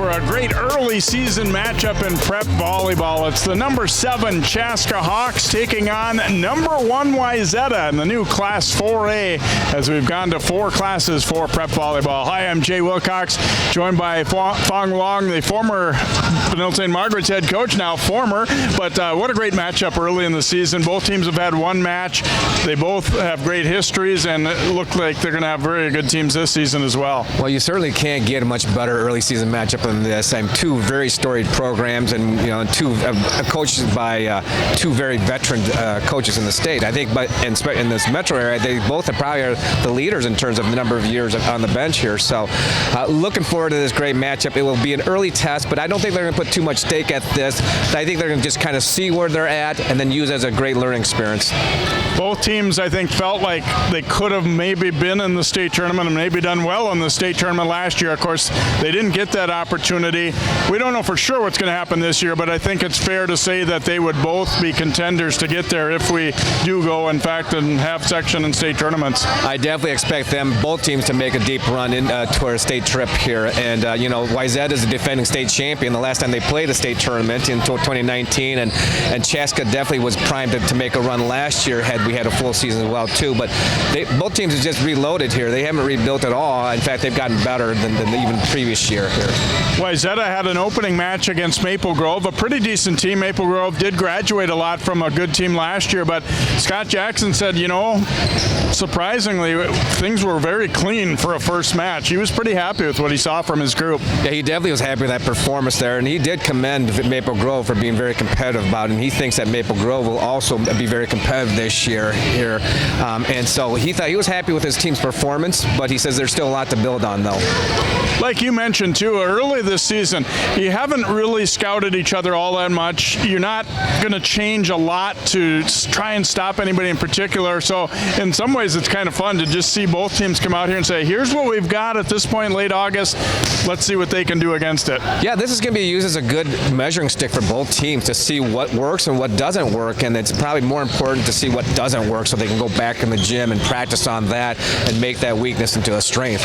for a great early season matchup in prep volleyball. It's the number 7 Chaska Hawks taking on number 1 Wayzata in the new Class 4A as we've gone to 4 classes for prep volleyball. Hi, I'm Jay Wilcox, joined by Fong Long, the former Vanilla St. Margaret's head coach, now former. But what a great matchup early in the season. Both teams have had one match. They both have great histories and it look like they're going to have very good teams this season as well. Well, you certainly can't get a much better early season matchup than this. Two very storied programs, and two coaches by 2 very veteran coaches in the state. I think, but in this metro area, they both probably are the leaders in terms of the number of years on the bench here. So, looking forward to this great matchup. It will be an early test, but I don't think they're going to put too much stake at this. I think they're going to just kind of see where they're at and then use it as a great learning experience. Both teams, I think, felt like they could have maybe been in the state tournament and maybe done well in the state tournament last year. Of course, they didn't get that opportunity. We don't know for sure what's going to happen this year, but I think it's fair to say that they would both be contenders to get there if we do go, in fact, and have section and state tournaments. I definitely expect both teams to make a deep run to our state trip here. And, Wayzata is the defending state champion the last time they played a state tournament in 2019, and Chaska definitely was primed to make a run last year had we had a full season as well, too. But both teams have just reloaded here. They haven't rebuilt at all. In fact, they've gotten better than even the previous year here. Wayzata had an opening match against Maple Grove, a pretty decent team. Maple Grove did graduate a lot from a good team last year, but Scott Jackson said, surprisingly, things were very clean for a first match. He was pretty happy with what he saw from his group. Yeah, he definitely was happy with that performance there, and he did commend Maple Grove for being very competitive about it, and he thinks that Maple Grove will also be very competitive this year here. And so he was happy with his team's performance, but he says there's still a lot to build on, though. Like you mentioned, too, early this season, you haven't really scouted each other all that much. You're not going to change a lot to try and stop anybody in particular. So in some ways, it's kind of fun to just see both teams come out here and say, here's what we've got at this point in late August. Let's see what they can do against it. Yeah, this is going to be used as a good measuring stick for both teams to see what works and what doesn't work. And it's probably more important to see what doesn't work so they can go back in the gym and practice on that and make that weakness into a strength.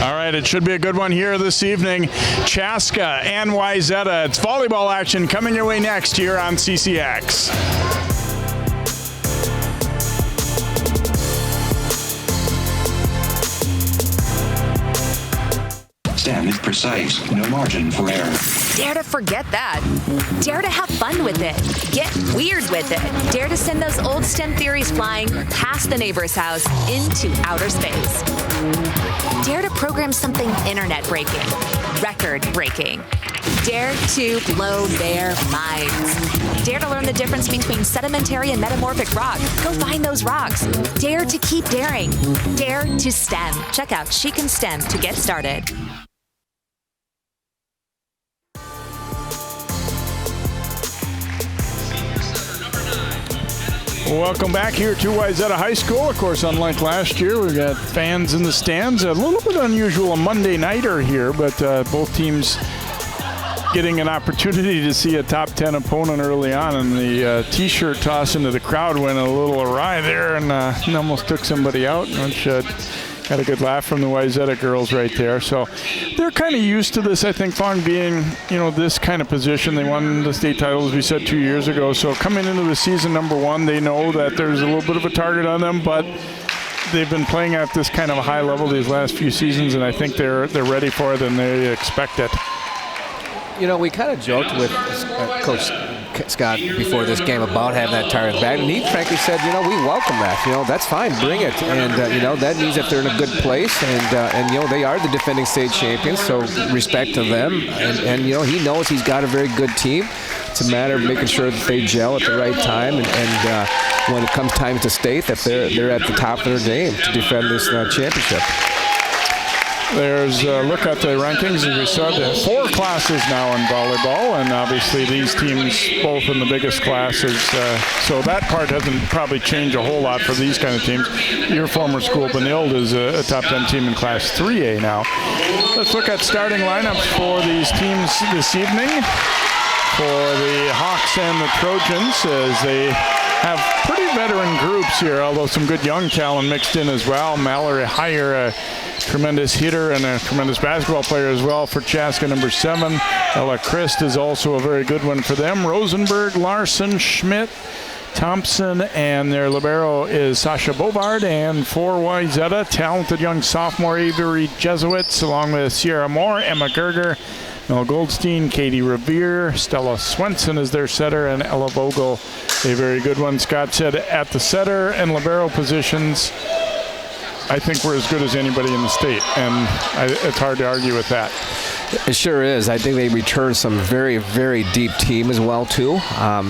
All right, it should be a good one here this evening. Chaska and Wayzata. It's volleyball action coming your way next here on CCX. Stand it precise, no margin for error. Dare to forget that. Dare to have fun with it. Get weird with it. Dare to send those old STEM theories flying past the neighbor's house into outer space. Dare to program something internet-breaking, record-breaking. Dare to blow their minds. Dare to learn the difference between sedimentary and metamorphic rock. Go find those rocks. Dare to keep daring. Dare to STEM. Check out She Can STEM to get started. Welcome back here to Wayzata High School. Of course, unlike last year, we've got fans in the stands. A little bit unusual, a Monday nighter here, but both teams getting an opportunity to see a top 10 opponent early on, and the T-shirt toss into the crowd went a little awry there and almost took somebody out, which got a good laugh from the Wayzata girls right there. So they're kind of used to this, I think, Fong, being, this kind of position. They won the state title, as we said, 2 years ago. So coming into the season number 1, they know that there's a little bit of a target on them, but they've been playing at this kind of a high level these last few seasons, and I think they're ready for it and they expect it. We kind of joked with Coach Scott before this game about having that target back, and he frankly said, we welcome that. That's fine, bring it. And, that means that they're in a good place, and they are the defending state champions, so respect to them. And he knows he's got a very good team. It's a matter of making sure that they gel at the right time, and when it comes time to state, that they're at the top of their game to defend this championship. There's a look at the rankings. As we said, 4 classes now in volleyball, and obviously these teams both in the biggest classes. So that part hasn't probably changed a whole lot for these kind of teams. Your former school, Benilde, is a top 10 team in Class 3A now. Let's look at starting lineups for these teams this evening. For the Hawks and the Trojans, as they have pretty veteran groups groups here, although some good young talent mixed in as well. Mallory Heyer, a tremendous hitter and a tremendous basketball player as well for Chaska, number 7. Ella Christ is also a very good one for them. Rosenberg, Larson, Schmidt, Thompson, and their libero is Sasha Bovard. And for Wayzata, talented young sophomore Avery Jesuits, along with Sierra Moore, Emma Gerger, Mel Goldstein, Katie Revere, Stella Swenson is their setter, and Ella Vogel, a very good one. Scott said at the setter and libero positions, I think we're as good as anybody in the state, and it's hard to argue with that. It sure is. I think they return some very, very deep team as well, too.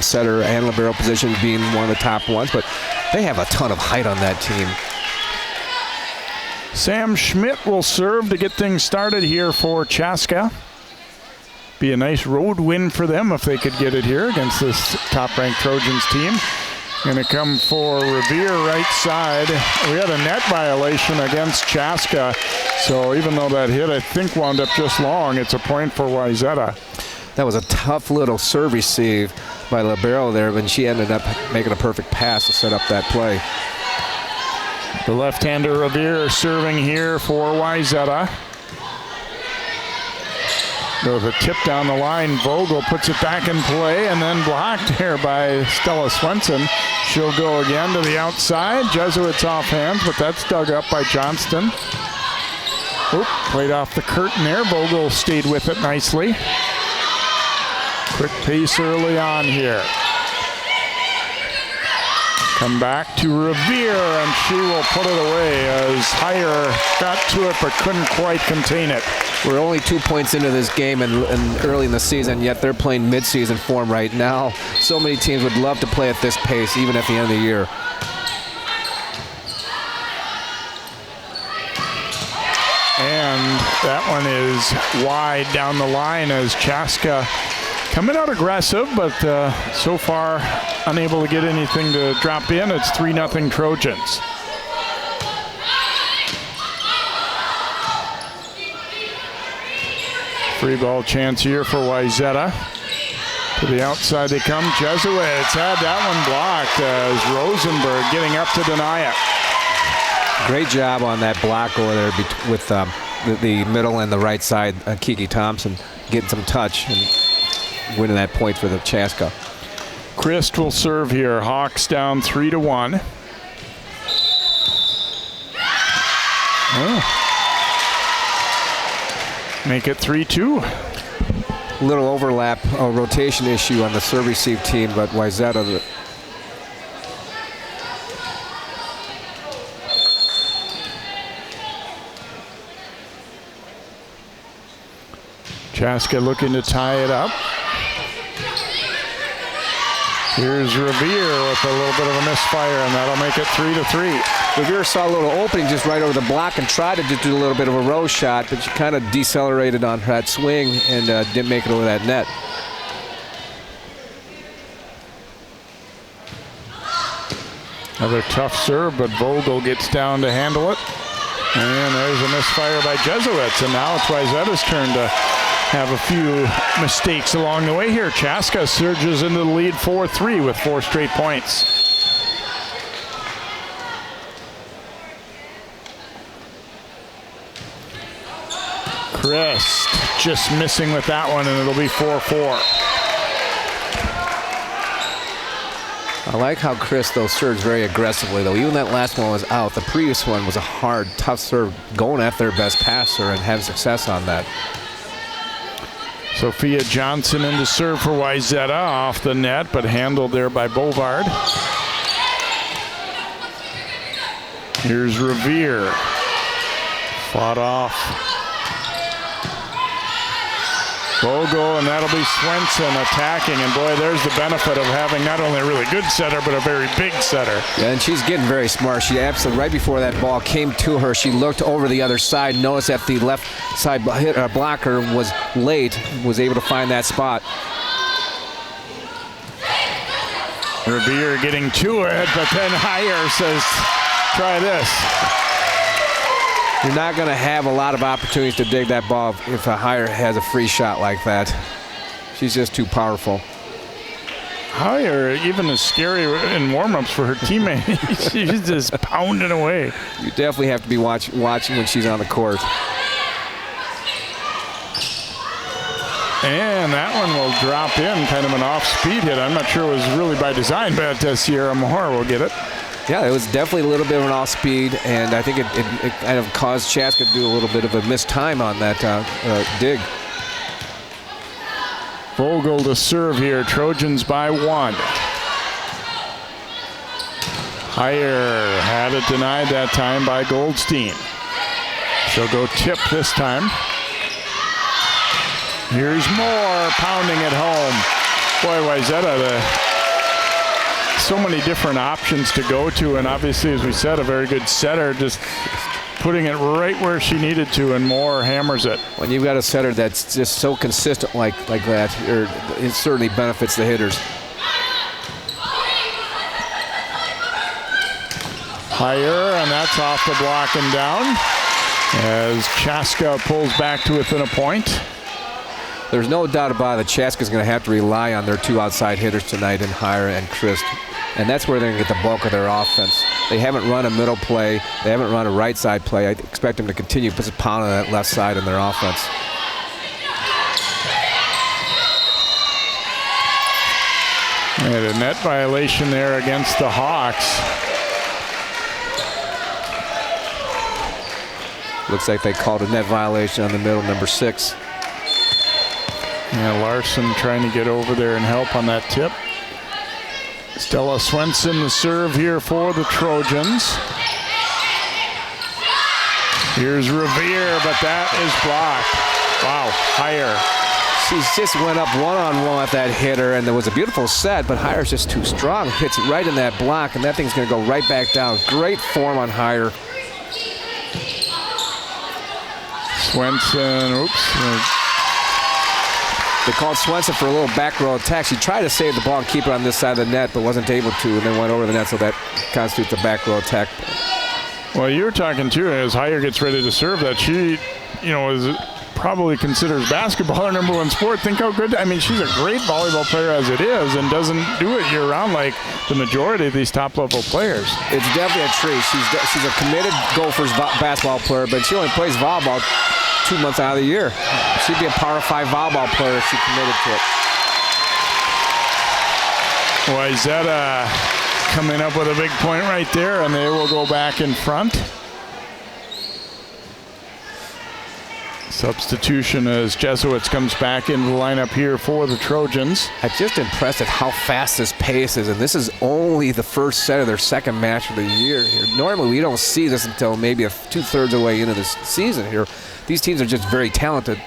Setter and libero positions being one of the top ones, but they have a ton of height on that team. Sam Schmidt will serve to get things started here for Chaska. Be a nice road win for them if they could get it here against this top-ranked Trojans team. Going to come for Revere right side. We had a net violation against Chaska, so even though that hit, I think, wound up just long, it's a point for Wayzata. That was a tough little serve receive by libero there, but she ended up making a perfect pass to set up that play. The left-hander Revere serving here for Wayzata. Goes a tip down the line. Vogel puts it back in play and then blocked here by Stella Swenson. She'll go again to the outside. Jesuits off hands, but that's dug up by Johnston. Oop, played off the curtain there. Vogel stayed with it nicely. Quick pace early on here. Come back to Revere, and she will put it away as Heyer got to it but couldn't quite contain it. We're only 2 points into this game and early in the season, yet they're playing mid-season form right now. So many teams would love to play at this pace, even at the end of the year. And that one is wide down the line as Chaska coming out aggressive, but so far unable to get anything to drop in. It's 3-0 Trojans. Free ball chance here for Wayzata. To the outside they come. Jesuits had that one blocked as Rosenberg getting up to deny it. Great job on that block over there with the middle and the right side. Kiki Thompson getting some touch and winning that point for the Chaska. Christ will serve here. Hawks down 3-1. Oh. Make it 3-2. Little overlap, rotation issue on the serve receive team, but Wayzata. Chaska looking to tie it up. Here's Revere with a little bit of a misfire, and that'll make it 3-3. Revere saw a little opening just right over the block and tried to do a little bit of a rose shot, but she kind of decelerated on that swing and didn't make it over that net. Another tough serve, but Vogel gets down to handle it. And there's a misfire by Jesuits, and now it's Wayzata's turn to have a few mistakes along the way here. Chaska surges into the lead 4-3 with 4 straight points. Christ just missing with that one, and it'll be 4-4. I like how Chris, though, serves very aggressively, though. Even that last one was out. The previous one was a hard, tough serve, going at their best passer and having success on that. Sophia Johnson in to serve for Wayzata, off the net, but handled there by Bovard. Here's Revere. Fought off. Vogel, and that'll be Swenson attacking. And boy, there's the benefit of having not only a really good setter, but a very big setter. Yeah, and she's getting very smart. She absolutely, right before that ball came to her, she looked over the other side, noticed that the left side blocker was late, was able to find that spot. Revere getting to it, but then Heyer says, try this. You're not going to have a lot of opportunities to dig that ball if a Heyer has a free shot like that. She's just too powerful. Higher, even as scary in warm-ups for her teammate. She's just pounding away. You definitely have to be watching when she's on the court. And that one will drop in, kind of an off-speed hit. I'm not sure it was really by design, but Sierra Moore will get it. Yeah, it was definitely a little bit of an off-speed, and I think it kind of caused Chaska to do a little bit of a missed time on that dig. Vogel to serve here. Trojans by 1. Higher had it denied that time by Goldstein. She'll go tip this time. Here's Moore pounding it home. Boy, Wayzata, so many different options to go to, and obviously, as we said, a very good setter, just putting it right where she needed to, and Moore hammers it. When you've got a setter that's just so consistent like that, it certainly benefits the hitters. Higher, and that's off the block and down, as Chaska pulls back to within a point. There's no doubt about it that Chaska's going to have to rely on their 2 outside hitters tonight in Hire and Christ. And that's where they're going to get the bulk of their offense. They haven't run a middle play. They haven't run a right side play. I expect them to continue to pound on that left side in their offense. And a net violation there against the Hawks. Looks like they called a net violation on the middle, number 6. Yeah, Larson trying to get over there and help on that tip. Stella Swenson the serve here for the Trojans. Here's Revere, but that is blocked. Wow, Higher. She just went up one-on-one with that hitter, and there was a beautiful set, but Hire's just too strong. Hits it right in that block, and that thing's going to go right back down. Great form on Hire. Swenson, oops. They called Swenson for a little back row attack. She tried to save the ball and keep it on this side of the net, but wasn't able to, and then went over the net, so that constitutes a back row attack. Well, you were talking, too, as Higher gets ready to serve that. She, is probably considers basketball her number 1 sport. Think how good, she's a great volleyball player as it is and doesn't do it year-round like the majority of these top-level players. It's definitely a treat. She's a committed Gophers basketball player, but she only plays volleyball 2 months out of the year. She'd be a Power 5 volleyball player if she committed to it. Wayzata coming up with a big point right there, and they will go back in front. Substitution as Jesuits comes back into the lineup here for the Trojans. I'm just impressed at how fast this pace is, and this is only the first set of their second match of the year here. Normally, we don't see this until maybe 2/3 of the way into this season here. These teams are just very talented.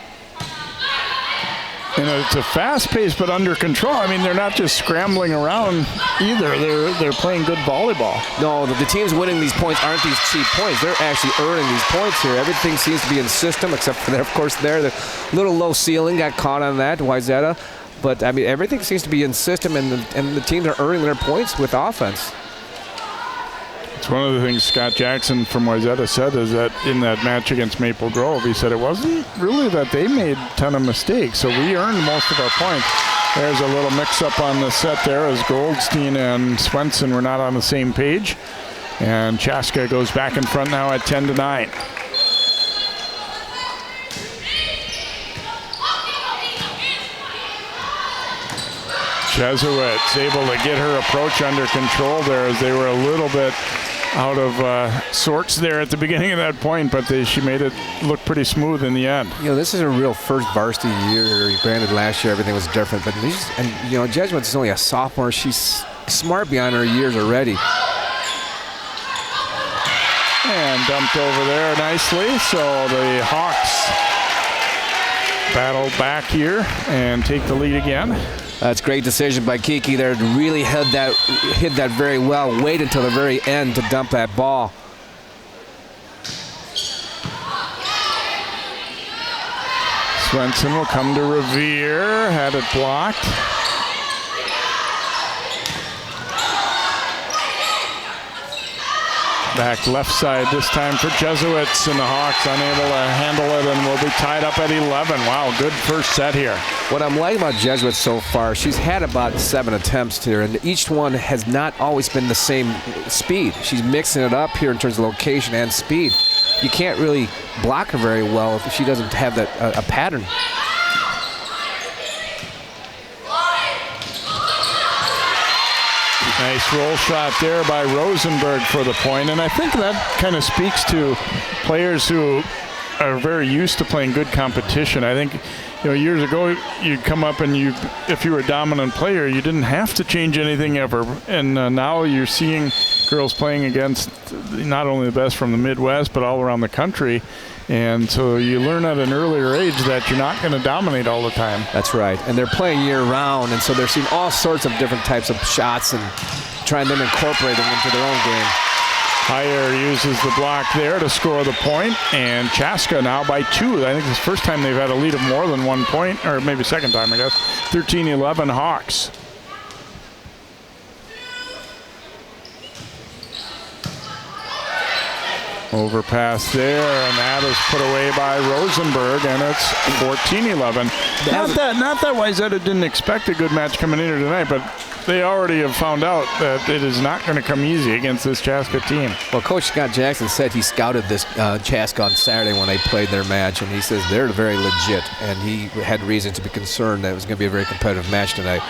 It's a fast pace, but under control. They're not just scrambling around either. They're playing good volleyball. No, the teams winning these points aren't these cheap points. They're actually earning these points here. Everything seems to be in system, except for, of course, the little low ceiling got caught on that, Wayzata. But, everything seems to be in system, and the teams are earning their points with offense. It's one of the things Scott Jackson from Wayzata said is that in that match against Maple Grove, he said it wasn't really that they made a ton of mistakes, so we earned most of our points. There's a little mix-up on the set there as Goldstein and Swenson were not on the same page. And Chaska goes back in front now at 10-9. Jesuits able to get her approach under control there as they were a little bit out of sorts there at the beginning of that point, but she made it look pretty smooth in the end. This is a real first varsity year. Granted, last year everything was different, but Jesuits is only a sophomore. She's smart beyond her years already. And dumped over there nicely, so the Hawks battle back here and take the lead again. That's a great decision by Kiki there. Really hid that very well. Wait until the very end to dump that ball. Swenson will come to Revere. Had it blocked. Back left side this time for Jesuits, and the Hawks unable to handle it, and will be tied up at 11. Wow, good first set here. What I'm liking about Jesuits so far, she's had about 7 attempts here, and each one has not always been the same speed. She's mixing it up here in terms of location and speed. You can't really block her very well if she doesn't have that a pattern. Nice roll shot there by Rosenberg for the point, and I think that kind of speaks to players who are very used to playing good competition. I think, years ago you'd come up and if you were a dominant player, you didn't have to change anything ever, and now you're seeing girls playing against not only the best from the Midwest but all around the country. And so you learn at an earlier age that you're not going to dominate all the time. That's right. And they're playing year-round, and so they're seeing all sorts of different types of shots and trying to incorporate them into their own game. Heyer uses the block there to score the point, and Chaska now by 2. I think it's the first time they've had a lead of more than 1 point, or maybe second time, I guess. 13-11 Hawks. Overpass there, and that is put away by Rosenberg, and it's 14-11. Not that Wayzata didn't expect a good match coming in here tonight, but they already have found out that it is not going to come easy against this Chaska team. Well, Coach Scott Jackson said he scouted this Chaska on Saturday when they played their match, and he says they're very legit, and he had reason to be concerned that it was going to be a very competitive match tonight.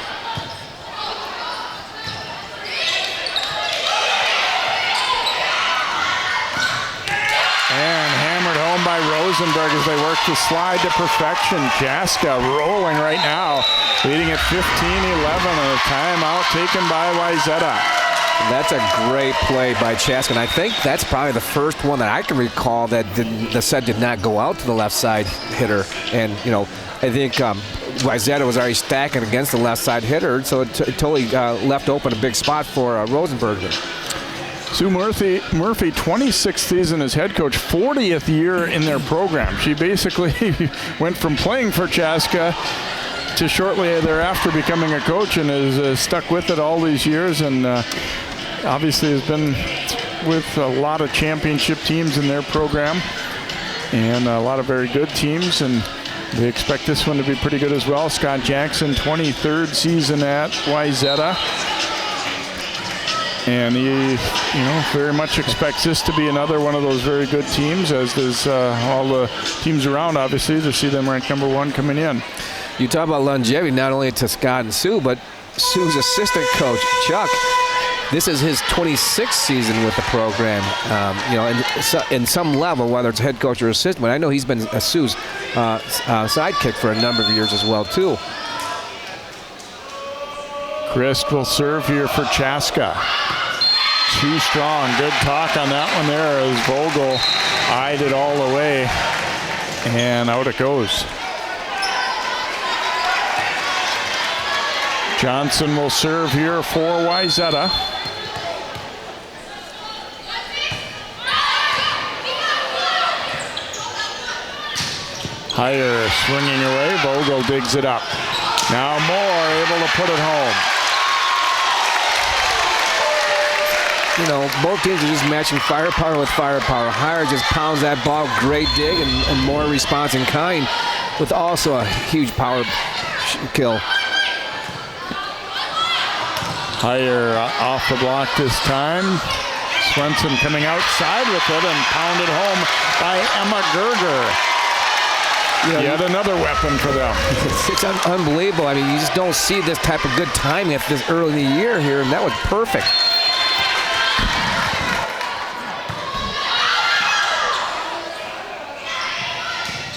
By Rosenberg as they work to slide to perfection. Chaska rolling right now, leading at 15-11, and a timeout taken by Wayzata. That's a great play by Chaska, and I think that's probably the first one that I can recall that the set did not go out to the left side hitter. And I think Wayzata was already stacking against the left side hitter, so it totally left open a big spot for Rosenberg. Sue Murphy, 26th season as head coach, 40th year in their program. She basically went from playing for Chaska to shortly thereafter becoming a coach, and has stuck with it all these years, and obviously has been with a lot of championship teams in their program and a lot of very good teams, and they expect this one to be pretty good as well. Scott Jackson, 23rd season at Wayzata. And he, very much expects this to be another one of those very good teams, as does all the teams around, obviously, to see them ranked #1 coming in. You talk about longevity, not only to Scott and Sue, but Sue's assistant coach, Chuck. This is his 26th season with the program. In some level, whether it's head coach or assistant, but I know he's been Sue's sidekick for a number of years as well, too. Christ will serve here for Chaska. Too strong. Good talk on that one there as Vogel eyed it all the way. And out it goes. Johnson will serve here for Wayzata. Heyer swinging away. Vogel digs it up. Now Moore able to put it home. Both teams are just matching firepower with firepower. Heyer just pounds that ball, great dig, and Moore responds in kind with also a huge power kill. Heyer off the block this time. Swenson coming outside with it and pounded home by Emma Gerger. Yet another weapon for them. It's unbelievable. I mean, you just don't see this type of good timing at this early in the year here, and that was perfect.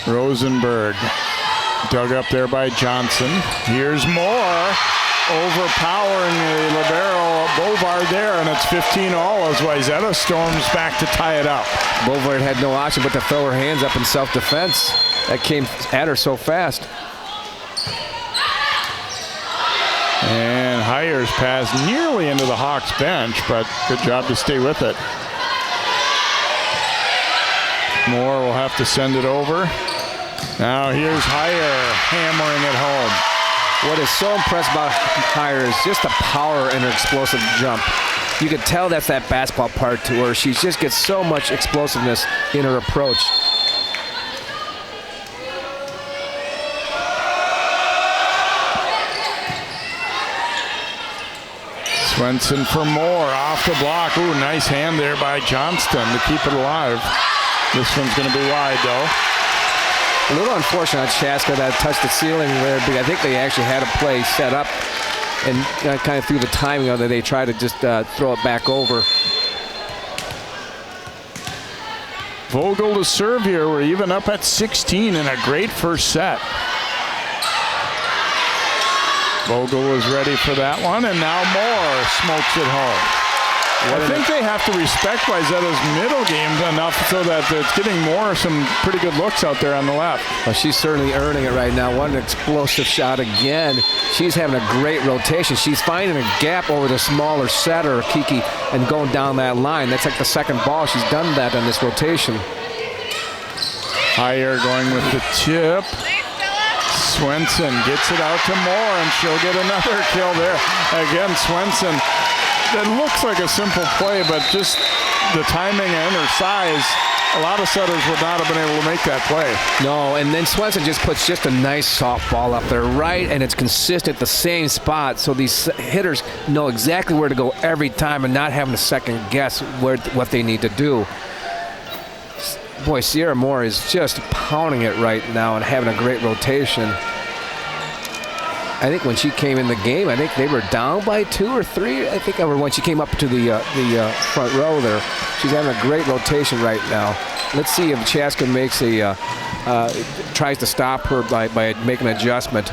Rosenberg dug up there by Johnson. Here's Moore overpowering the libero Bovard there, and it's 15-all as Wayzata storms back to tie it up. Bovard had no option but to throw her hands up in self-defense. That came at her so fast. And Heyer's pass nearly into the Hawks bench, but good job to stay with it. Moore will have to send it over. Now here's Heyer hammering it home. What is so impressive about Heyer is just the power in her explosive jump. you could tell that's that basketball part to her. She just gets so much explosiveness in her approach. Swenson for more, off the block. Ooh, nice hand there by Johnston to keep it alive. This one's going to be wide, though. A little unfortunate on Chaska that touched the ceiling there, but I think they actually had a play set up, and kind of through the timing of it, they tried to just throw it back over. Vogel to serve here. We're even up at 16 in a great first set. Vogel was ready for that one, and now Moore smokes it home. I think they have to respect Wayzata's middle game enough so that it's getting Moore some pretty good looks out there on the left. Well, she's certainly earning it right now. What an explosive shot again. She's having a great rotation. She's finding a gap over the smaller setter, Kiki, and going down that line. That's like the second ball. She's done that on this rotation. Higher going with the tip. Swenson gets it out to Moore, and she'll get another kill there. Again, Swenson, that looks like a simple play, but just the timing and her size, a lot of setters would not have been able to make that play. No, and then Swenson just puts just a nice soft ball up there, right, and it's consistent, the same spot, so these hitters know exactly where to go every time and not having to second guess what they need to do. Boy, Sierra Moore is just pounding it right now and having a great rotation. I think when she came in the game, I think they were down by 2 or 3. I think when she came up to the front row there. She's having a great rotation right now. Let's see if Chaska makes tries to stop her by making an adjustment.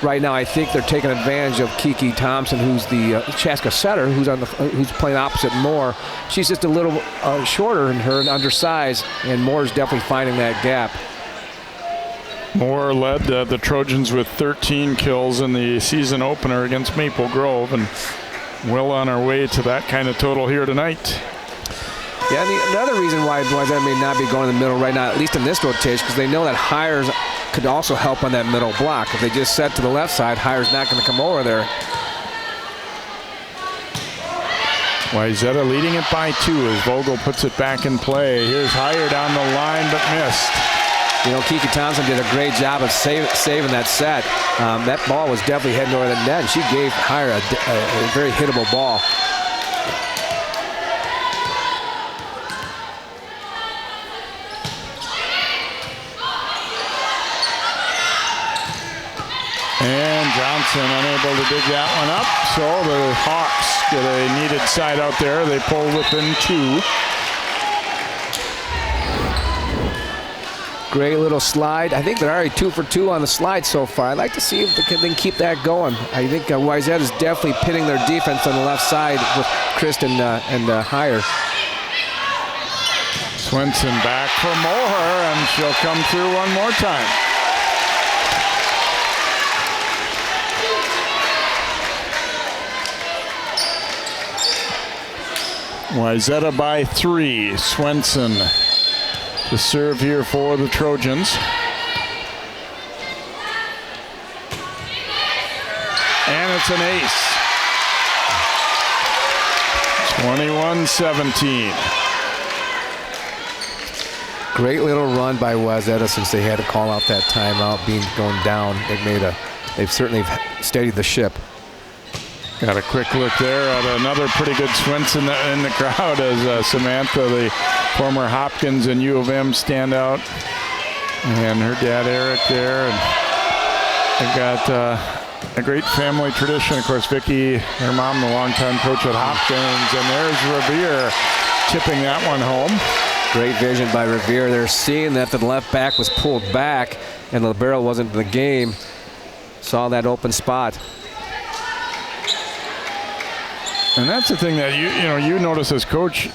Right now, I think they're taking advantage of Kiki Thompson, who's the Chaska setter, who's playing opposite Moore. She's just a little shorter than her and undersized, and Moore's definitely finding that gap. Moore led the Trojans with 13 kills in the season opener against Maple Grove, and well on our way to that kind of total here tonight. Yeah, another reason why Wayzata may not be going in the middle right now, at least in this rotation, because they know that Hires could also help on that middle block. If they just set to the left side, Hires not going to come over there. Wayzata leading it by 2 as Vogel puts it back in play. Here's Hire down the line, but missed. You know, Kiki Thompson did a great job of saving that set. That ball was definitely heading over the net, and she gave Hire a very hittable ball. And Johnson unable to dig that one up, so the Hawks get a needed side out there. They pull within 2. Great little slide. I think they're already 2 for 2 on the slide so far. I'd like to see if they can keep that going. I think Wayzata is definitely pitting their defense on the left side with Kristen and Hire. Swenson back for Moore, and she'll come through one more time. Wayzata by 3. Swenson to serve here for the Trojans. And it's an ace. 21-17. Great little run by Wayzata since they had to call out that timeout going down. They've certainly steadied the ship. Got a quick look there at another pretty good Swenson in the crowd as Samantha, the former Hopkins and U of M standout, and her dad Eric there. And they've got a great family tradition. Of course, Vicki, her mom, the longtime coach at Hopkins, and there's Revere tipping that one home. Great vision by Revere. They're seeing that the left back was pulled back and libero wasn't in the game. Saw that open spot. And that's the thing that you notice as coach.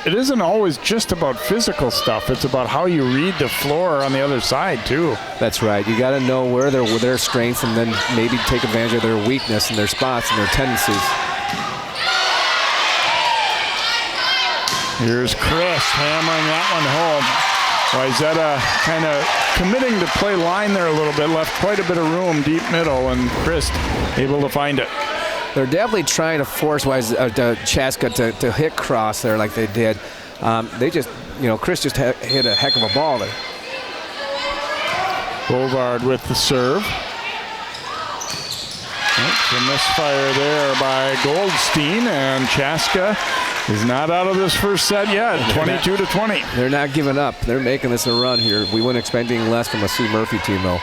It isn't always just about physical stuff. It's about how you read the floor on the other side too. That's right. You got to know where their strengths, and then maybe take advantage of their weakness and their spots and their tendencies. Here's Chris hammering that one home. Wayzata kind of committing to play line there a little bit, left quite a bit of room deep middle, and Chris able to find it. they're definitely trying to force Chaska to hit cross there like they did. They just, Chris just hit a heck of a ball there. Bovard with the serve. Oops, a misfire there by Goldstein, and Chaska is not out of this first set yet, 22-20. They're not giving up. They're making this a run here. We weren't expecting less from a Sue Murphy team, though.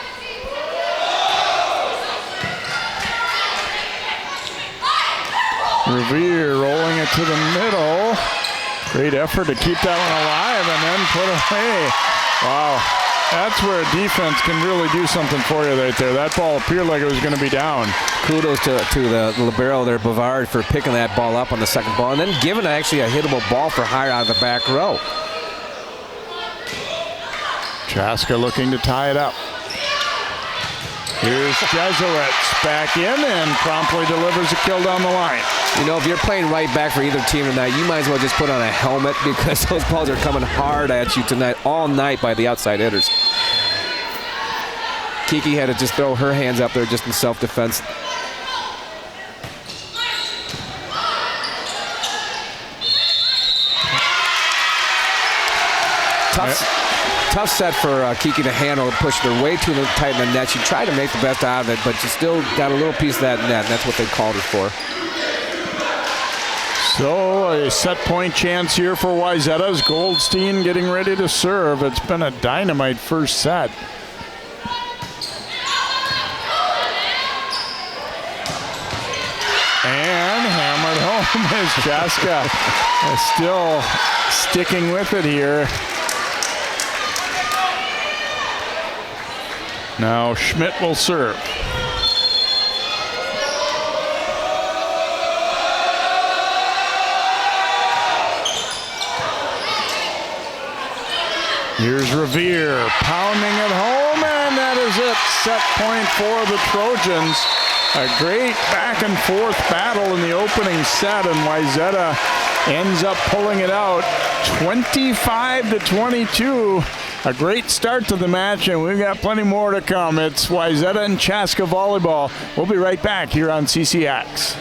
Revere rolling it to the middle. Great effort to keep that one alive and then put away. Wow, that's where defense can really do something for you right there. That ball appeared like it was going to be down. Kudos to the libero there, Bovard, for picking that ball up on the second ball and then giving actually a hittable ball for higher out of the back row. Chaska looking to tie it up. Here's Jesuits back in and promptly delivers a kill down the line. If you're playing right back for either team tonight, you might as well just put on a helmet because those balls are coming hard at you tonight, all night by the outside hitters. Kiki had to just throw her hands up there just in self-defense. Tough set for Kiki to handle. Pushed her way too tight in the net. She tried to make the best out of it, but she still got a little piece of that net, and that's what they called her for. So a set point chance here for Wayzata's. Goldstein getting ready to serve. It's been a dynamite first set. And hammered home as Chaska is still sticking with it here. Now Schmidt will serve. Here's Revere pounding it home, and that is it. Set point for the Trojans. A great back and forth battle in the opening set, and Wayzata ends up pulling it out 25-22. A great start to the match, and we've got plenty more to come. It's Wayzata and Chaska volleyball. We'll be right back here on CCX.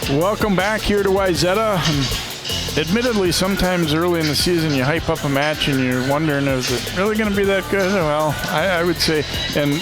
Welcome back here to Wayzata. Admittedly, sometimes early in the season you hype up a match and you're wondering, is it really going to be that good? Well, I would say, and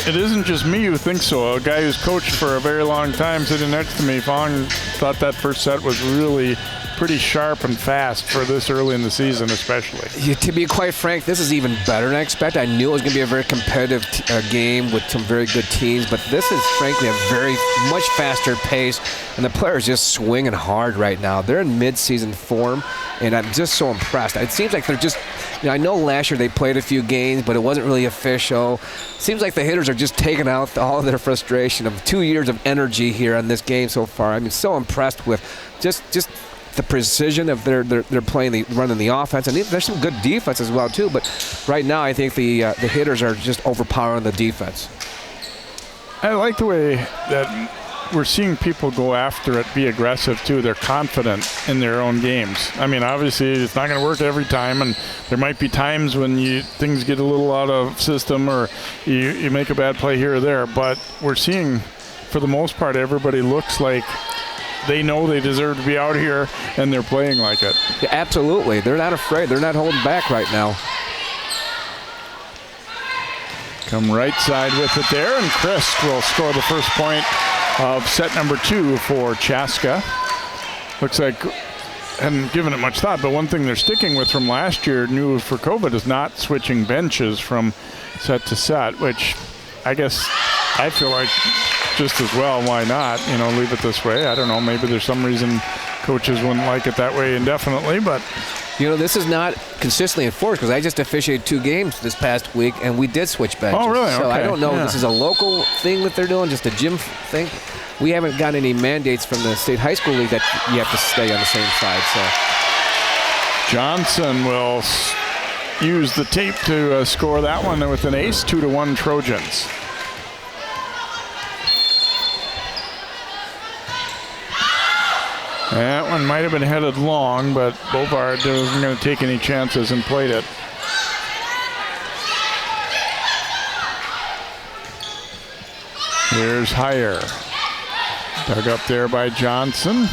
it isn't just me who thinks so. A guy who's coached for a very long time sitting next to me, Fong, thought that first set was really pretty sharp and fast for this early in the season especially. Yeah, to be quite frank, this is even better than I expected. I knew it was going to be a very competitive game with some very good teams, but this is frankly a very much faster pace, and the players just swinging hard right now. They're in mid-season form, and I'm just so impressed. It seems like they're just, I know last year they played a few games, but it wasn't really official. Seems like the hitters are just taking out all of their frustration of 2 years of energy here on this game so far. I mean, so impressed with just the precision of their playing, running the offense, and there's some good defense as well too. But right now, I think the hitters are just overpowering the defense. I like the way that we're seeing people go after it, be aggressive too. They're confident in their own games. I mean, obviously, it's not going to work every time, and there might be times when things get a little out of system or you make a bad play here or there. But we're seeing, for the most part, everybody looks like they know they deserve to be out here, and they're playing like it. Yeah, absolutely. They're not afraid. They're not holding back right now. Come right side with it there, and Chris will score the first point of set number 2 for Chaska. Looks like, hadn't given it much thought, but one thing they're sticking with from last year, new for COVID, is not switching benches from set to set, which I guess I feel like just as well, why not, leave it this way. I don't know, maybe there's some reason Coaches wouldn't like it that way indefinitely, but You know, this is not consistently enforced because I just officiated 2 games this past week, and we did switch benches. Oh, really? So okay. I don't know Yeah. if this is a local thing that they're doing, just a gym thing. We haven't got any mandates from the state high school league that you have to stay on the same side. So Johnson will use the tape to score that one with an ace, 2-1 Trojans. That one might have been headed long, but Bovard wasn't going to take any chances and played it. Here's Heyer. Dug up there by Johnson.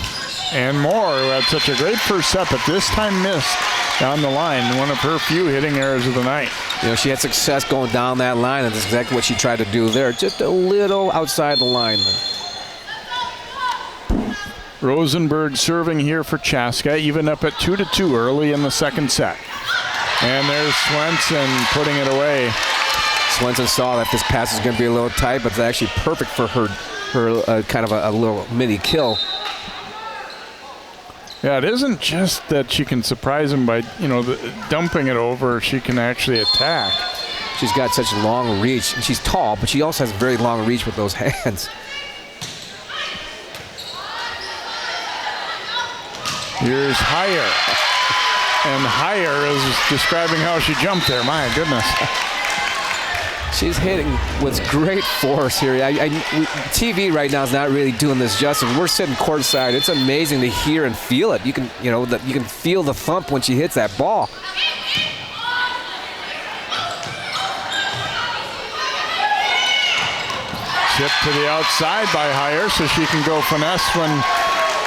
And Moore, who had such a great first set, but this time missed down the line. One of her few hitting errors of the night. you know, she had success going down that line, and that's exactly what she tried to do there. Just a little outside the line. Rosenberg serving here for Chaska, even up at 2-2 early in the second set. And there's Swenson putting it away. Swenson saw that this pass is going to be a little tight, but it's actually perfect for her kind of a little mini kill. Yeah, it isn't just that she can surprise him by, dumping it over. She can actually attack. She's got such long reach, and she's tall, but she also has very long reach with those hands. Here's Heyer. And Heyer is describing how she jumped there. My goodness. She's hitting with great force here. TV right now is not really doing this justice. We're sitting courtside. It's amazing to hear and feel it. You can, you can feel the thump when she hits that ball. Chip to the outside by Heyer, so she can go finesse when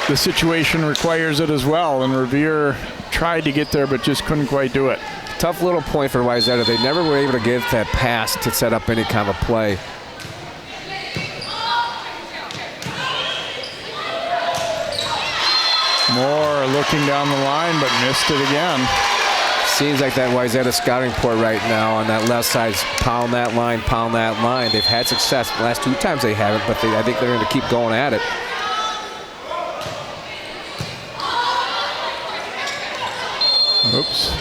the situation requires it as well. And Revere tried to get there, but just couldn't quite do it. Tough little point for Wayzata. They never were able to get that pass to set up any kind of play. Moore looking down the line, but missed it again. Seems like that Wayzata scouting report right now on that left side is pound that line, pound that line. They've had success. The last 2 times they haven't, but I think they're going to keep going at it. Oops.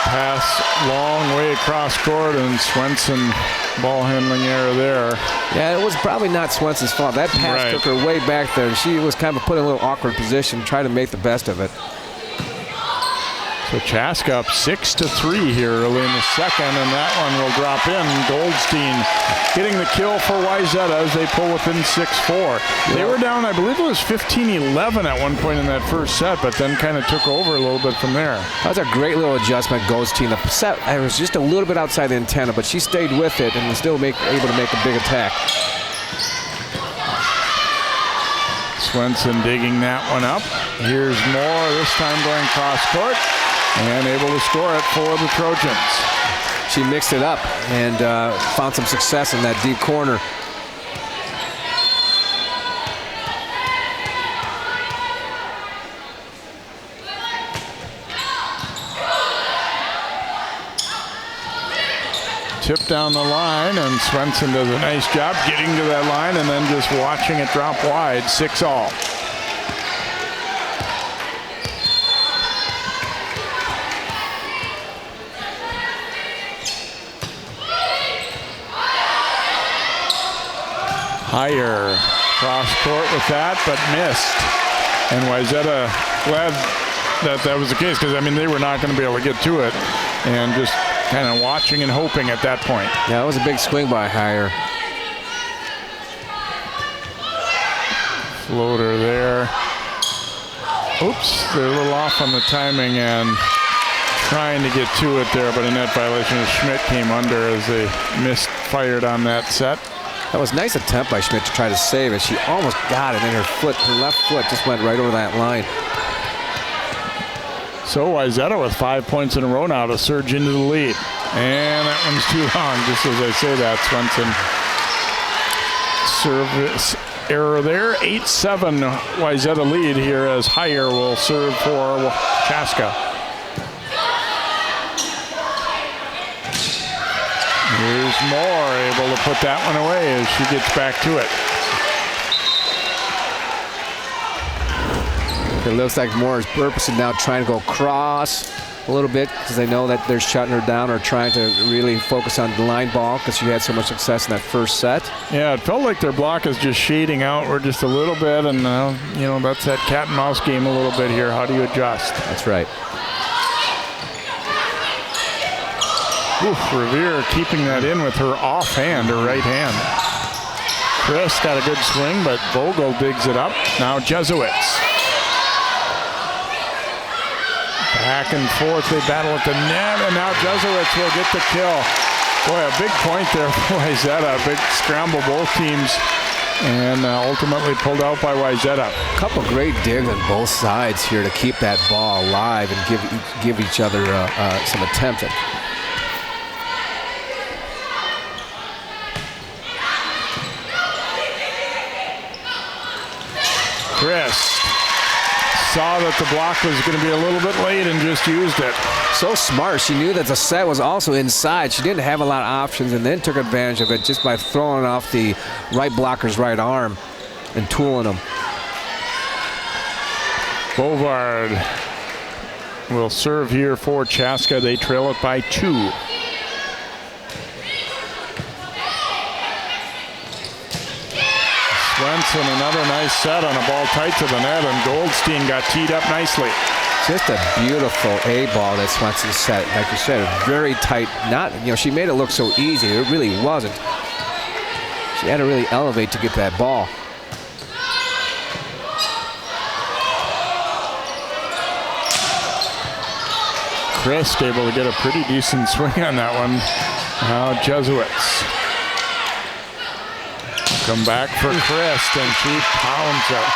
Pass long way across court, and Swenson ball handling error there. Yeah, it was probably not Swenson's fault. That pass took her way back there, and she was kind of put in a little awkward position, trying to make the best of it. So Chaska up 6-3 here early in the second, and that one will drop in. Goldstein getting the kill for Wayzata as they pull within 6-4. They were down, I believe it was 15-11 at one point in that first set, but then kind of took over a little bit from there. That was a great little adjustment, Goldstein. The set was just a little bit outside the antenna, but she stayed with it and was still able to make a big attack. Swenson digging that one up. Here's Moore, this time going cross court. And able to score it for the Trojans. She mixed it up and found some success in that deep corner. Tip down the line, and Swenson does a nice job getting to that line and then just watching it drop wide, 6-all. Heyer cross court with that, but missed. And Wayzata glad that was the case, because, they were not going to be able to get to it. And just kind of watching and hoping at that point. Yeah, that was a big swing by Heyer. Floater there. Oops, they're a little off on the timing and trying to get to it there, but a net violation of Schmidt came under as they misfired on that set. That was a nice attempt by Schmidt to try to save it. She almost got it, and her left foot just went right over that line. So Wayzata with 5 points in a row now to surge into the lead. And that one's too long, just as I say that. Swenson service error there. 8-7 Wayzata lead here as Heyer will serve for Chaska. Here's Moore able to put that one away as she gets back to it. It looks like Moore is purposely now trying to go across a little bit because they know that they're shutting her down or trying to really focus on the line ball because she had so much success in that first set. Yeah, it felt like their block is just shading outward just a little bit, and you know, that's that cat and mouse game a little bit here. How do you adjust? That's right. Oof, Revere keeping that in with her offhand, her right hand. Chris got a good swing, but Vogel digs it up. Now Jesuits. Back and forth, they battle at the net, and now Jesuits will get the kill. Boy, a big point there for Wayzata. A big scramble, both teams, and ultimately pulled out by Wayzata. A couple great digs on both sides here to keep that ball alive and give each other some attempt at. Chris saw that the block was going to be a little bit late and just used it. So smart. She knew that the set was also inside. She didn't have a lot of options and then took advantage of it just by throwing off the right blocker's right arm and tooling him. Bovard will serve here for Chaska. They trail it by 2. Swenson, another nice set on a ball tight to the net, and Goldstein got teed up nicely. Just a beautiful A-ball that Swenson set. Like you said, very tight. She made it look so easy. It really wasn't. She had to really elevate to get that ball. Chris able to get a pretty decent swing on that one. Now Jesuits come back for Chris, and she pounds it.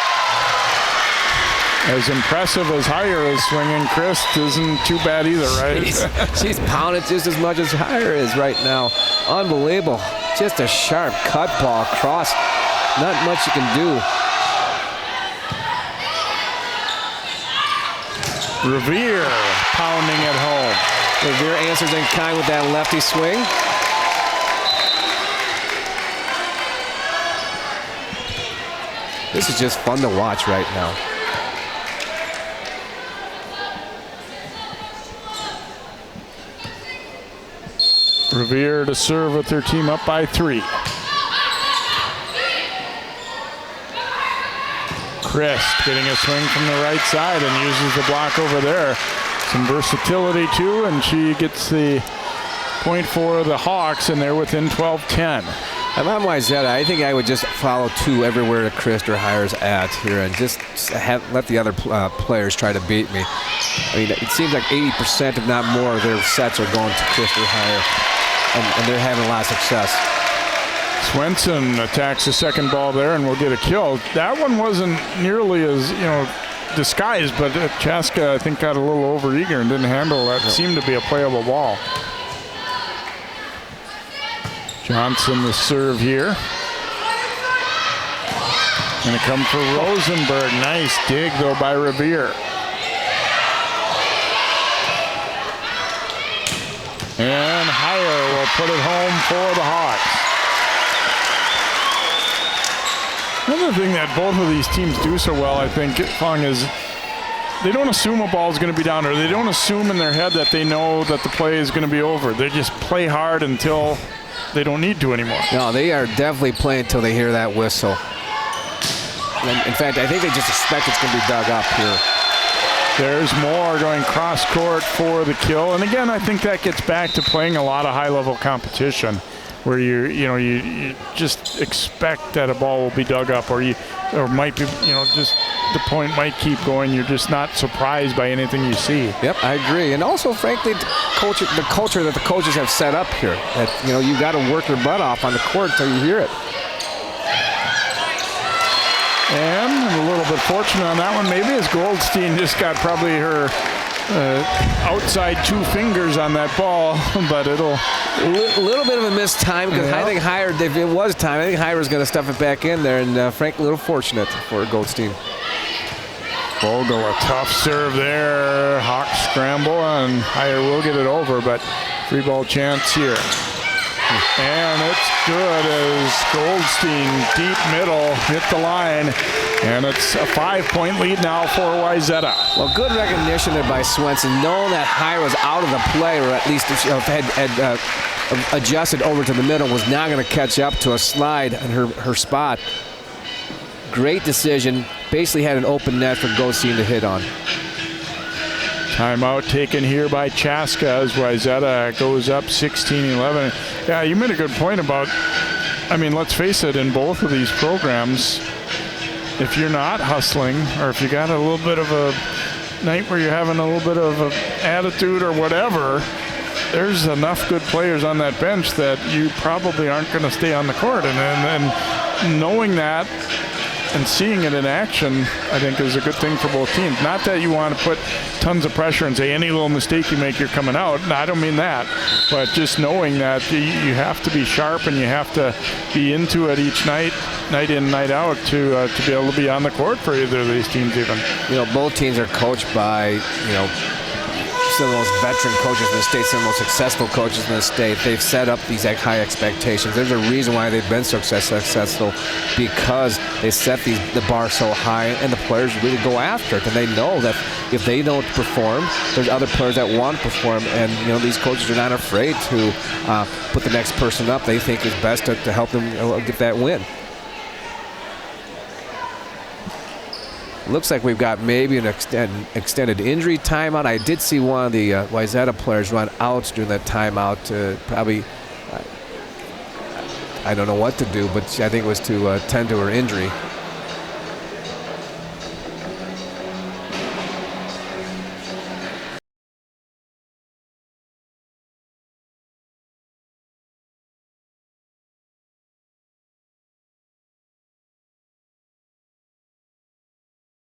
As impressive as Heyer is swinging, Chris isn't too bad either, right? She's pounded just as much as Heyer is right now. Unbelievable. Just a sharp cut ball across. Not much you can do. Revere pounding at home. Revere answers in kind with that lefty swing. This is just fun to watch right now. Revere to serve with their team up by 3. Chris getting a swing from the right side and uses the block over there. Some versatility too, and she gets the point for the Hawks, and they're within 12-10. I'm on Wayzata. I think I would just follow 2 everywhere that Chris or Heyer's at here and just let the other players try to beat me. I mean, it seems like 80%, if not more, of their sets are going to Chris or Heyer, and they're having a lot of success. Swenson attacks the second ball there and will get a kill. That one wasn't nearly as, disguised, but Chaska, I think, got a little overeager and didn't handle that. It seemed to be a playable ball. Johnson the serve here. Gonna come for Rosenberg. Nice dig though by Revere. And Heyer will put it home for the Hawks. Another thing that both of these teams do so well, I think, Fong, is they don't assume a ball is going to be down, or they don't assume in their head that they know that the play is going to be over. They just play hard until they don't need to anymore. No, they are definitely playing until they hear that whistle. And in fact, I think they just expect it's going to be dug up here. There's Moore going cross court for the kill. And again, I think that gets back to playing a lot of high-level competition where you just expect that a ball will be dug up, or might be, just the point might keep going. You're just not surprised by anything you see. Yep, I agree. And also, frankly, the culture that the coaches have set up here, that you got to work your butt off on the court until you hear it. And a little bit fortunate on that one, maybe, as Goldstein just got probably her outside 2 fingers on that ball, but it'll... A little bit of a missed time, because I think Heyer, if it was time, I think Heyer was going to stuff it back in there, and frankly, a little fortunate for Goldstein. Vogel, a tough serve there. Hawks scramble, and Heyer will get it over, but 3-ball chance here. And it's good as Goldstein, deep middle, hit the line. And it's a 5-point lead now for Wayzata. Well, good recognition there by Swenson, knowing that Hire was out of the play, or at least had adjusted over to the middle, was not going to catch up to a slide on her spot. Great decision. Basically had an open net for Gosine to hit on. Timeout taken here by Chaska as Wayzata goes up 16-11. Yeah, you made a good point about, I mean, let's face it, in both of these programs, if you're not hustling, or if you got a little bit of a night where you're having a little bit of an attitude or whatever, there's enough good players on that bench that you probably aren't going to stay on the court. And knowing that and seeing it in action, I think, is a good thing for both teams. Not that you want to put tons of pressure and say any little mistake you make, you're coming out. No, I don't mean that. But just knowing that you have to be sharp and you have to be into it each night, night in, night out, to be able to be on the court for either of these teams even. You know, both teams are coached by, some of the most veteran coaches in the state, some of the most successful coaches in the state. They've set up these high expectations. There's a reason why they've been so successful, because they set the bar so high, and the players really go after it. And they know that if they don't perform, there's other players that want to perform. And these coaches are not afraid to put the next person up they think is best to help them get that win. Looks like we've got maybe an extended injury timeout. I did see one of the Wayzata players run out during that timeout. Probably, I don't know what to do, but I think it was to tend to her injury.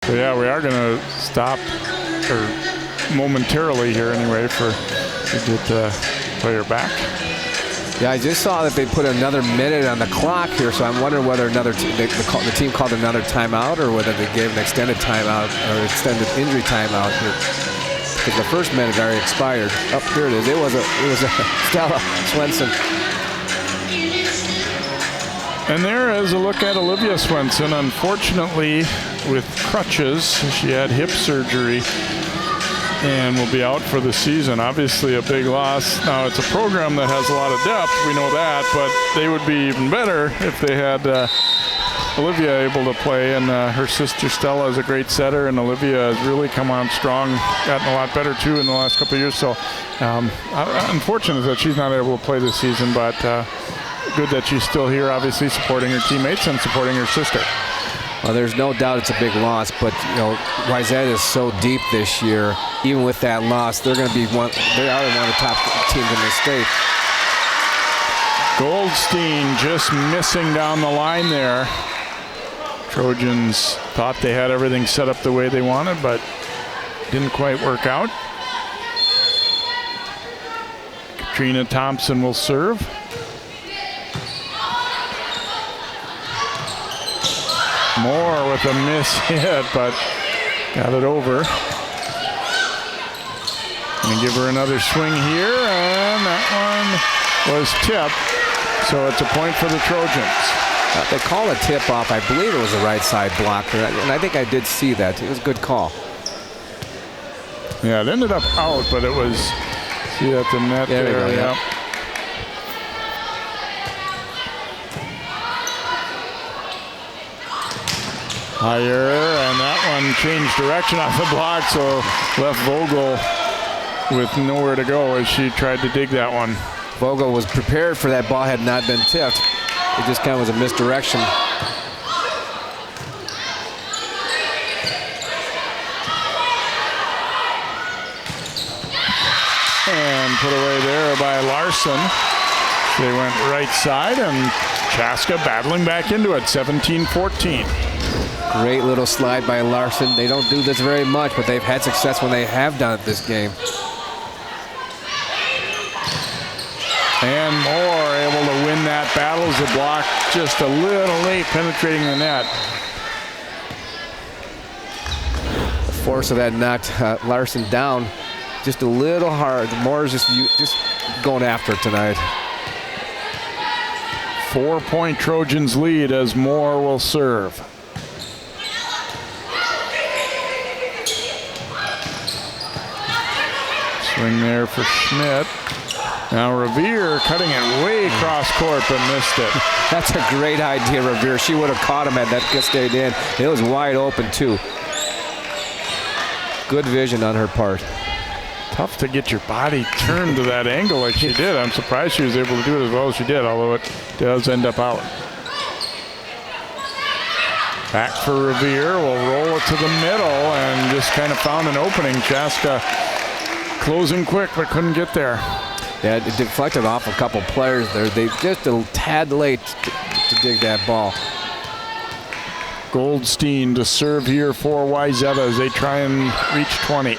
So yeah, we are going to stop momentarily here anyway to get the player back. Yeah, I just saw that they put another minute on the clock here, so I'm wondering whether the team called another timeout, or whether they gave an extended timeout or extended injury timeout here, because the first minute already expired. Oh, here it is. It was a Stella Swenson. And there is a look at Olivia Swenson. Unfortunately, with crutches, she had hip surgery and will be out for the season. Obviously a big loss. Now, it's a program that has a lot of depth, we know that, but they would be even better if they had Olivia able to play. And her sister Stella is a great setter, and Olivia has really come on strong, gotten a lot better too in the last couple of years. So unfortunate that she's not able to play this season, but good that she's still here, obviously supporting her teammates and supporting her sister. Well, there's no doubt it's a big loss, but Wayzata is so deep this year. Even with that loss, they're going to be they are one of the top teams in the state. Goldstein just missing down the line there. Trojans thought they had everything set up the way they wanted, but didn't quite work out. Katrina Thompson will serve. Moore with a miss hit, but got it over. Gonna give her another swing here, and that one was tipped. So it's a point for the Trojans. They call a tip off. I believe it was a right side blocker, and I think I did see that. It was a good call. Yeah, it ended up out, but it was, see at the net there. There we go, yeah. Higher, and that one changed direction off the block, so left Vogel with nowhere to go as she tried to dig that one. Vogel was prepared for that ball, had not been tipped. It just kind of was a misdirection. And put away there by Larson. They went right side, and Chaska battling back into it, 17-14. Great little slide by Larson. They don't do this very much, but they've had success when they have done it this game. And Moore able to win that battle as the block just a little late penetrating the net. The force of that knocked Larson down just a little hard. Moore's just going after it tonight. 4-point Trojans lead as Moore will serve. Swing there for Schmidt. Now Revere cutting it way cross court, but missed it. That's a great idea, Revere. She would have caught him had that stayed in. It was wide open, too. Good vision on her part. Tough to get your body turned to that angle like she did. I'm surprised she was able to do it as well as she did, although it does end up out. Back for Revere. We'll roll it to the middle and just kind of found an opening. Chaska closing quick, but couldn't get there. Yeah, it deflected off a couple players there. They just a tad late to dig that ball. Goldstein to serve here for Wayzata as they try and reach 20.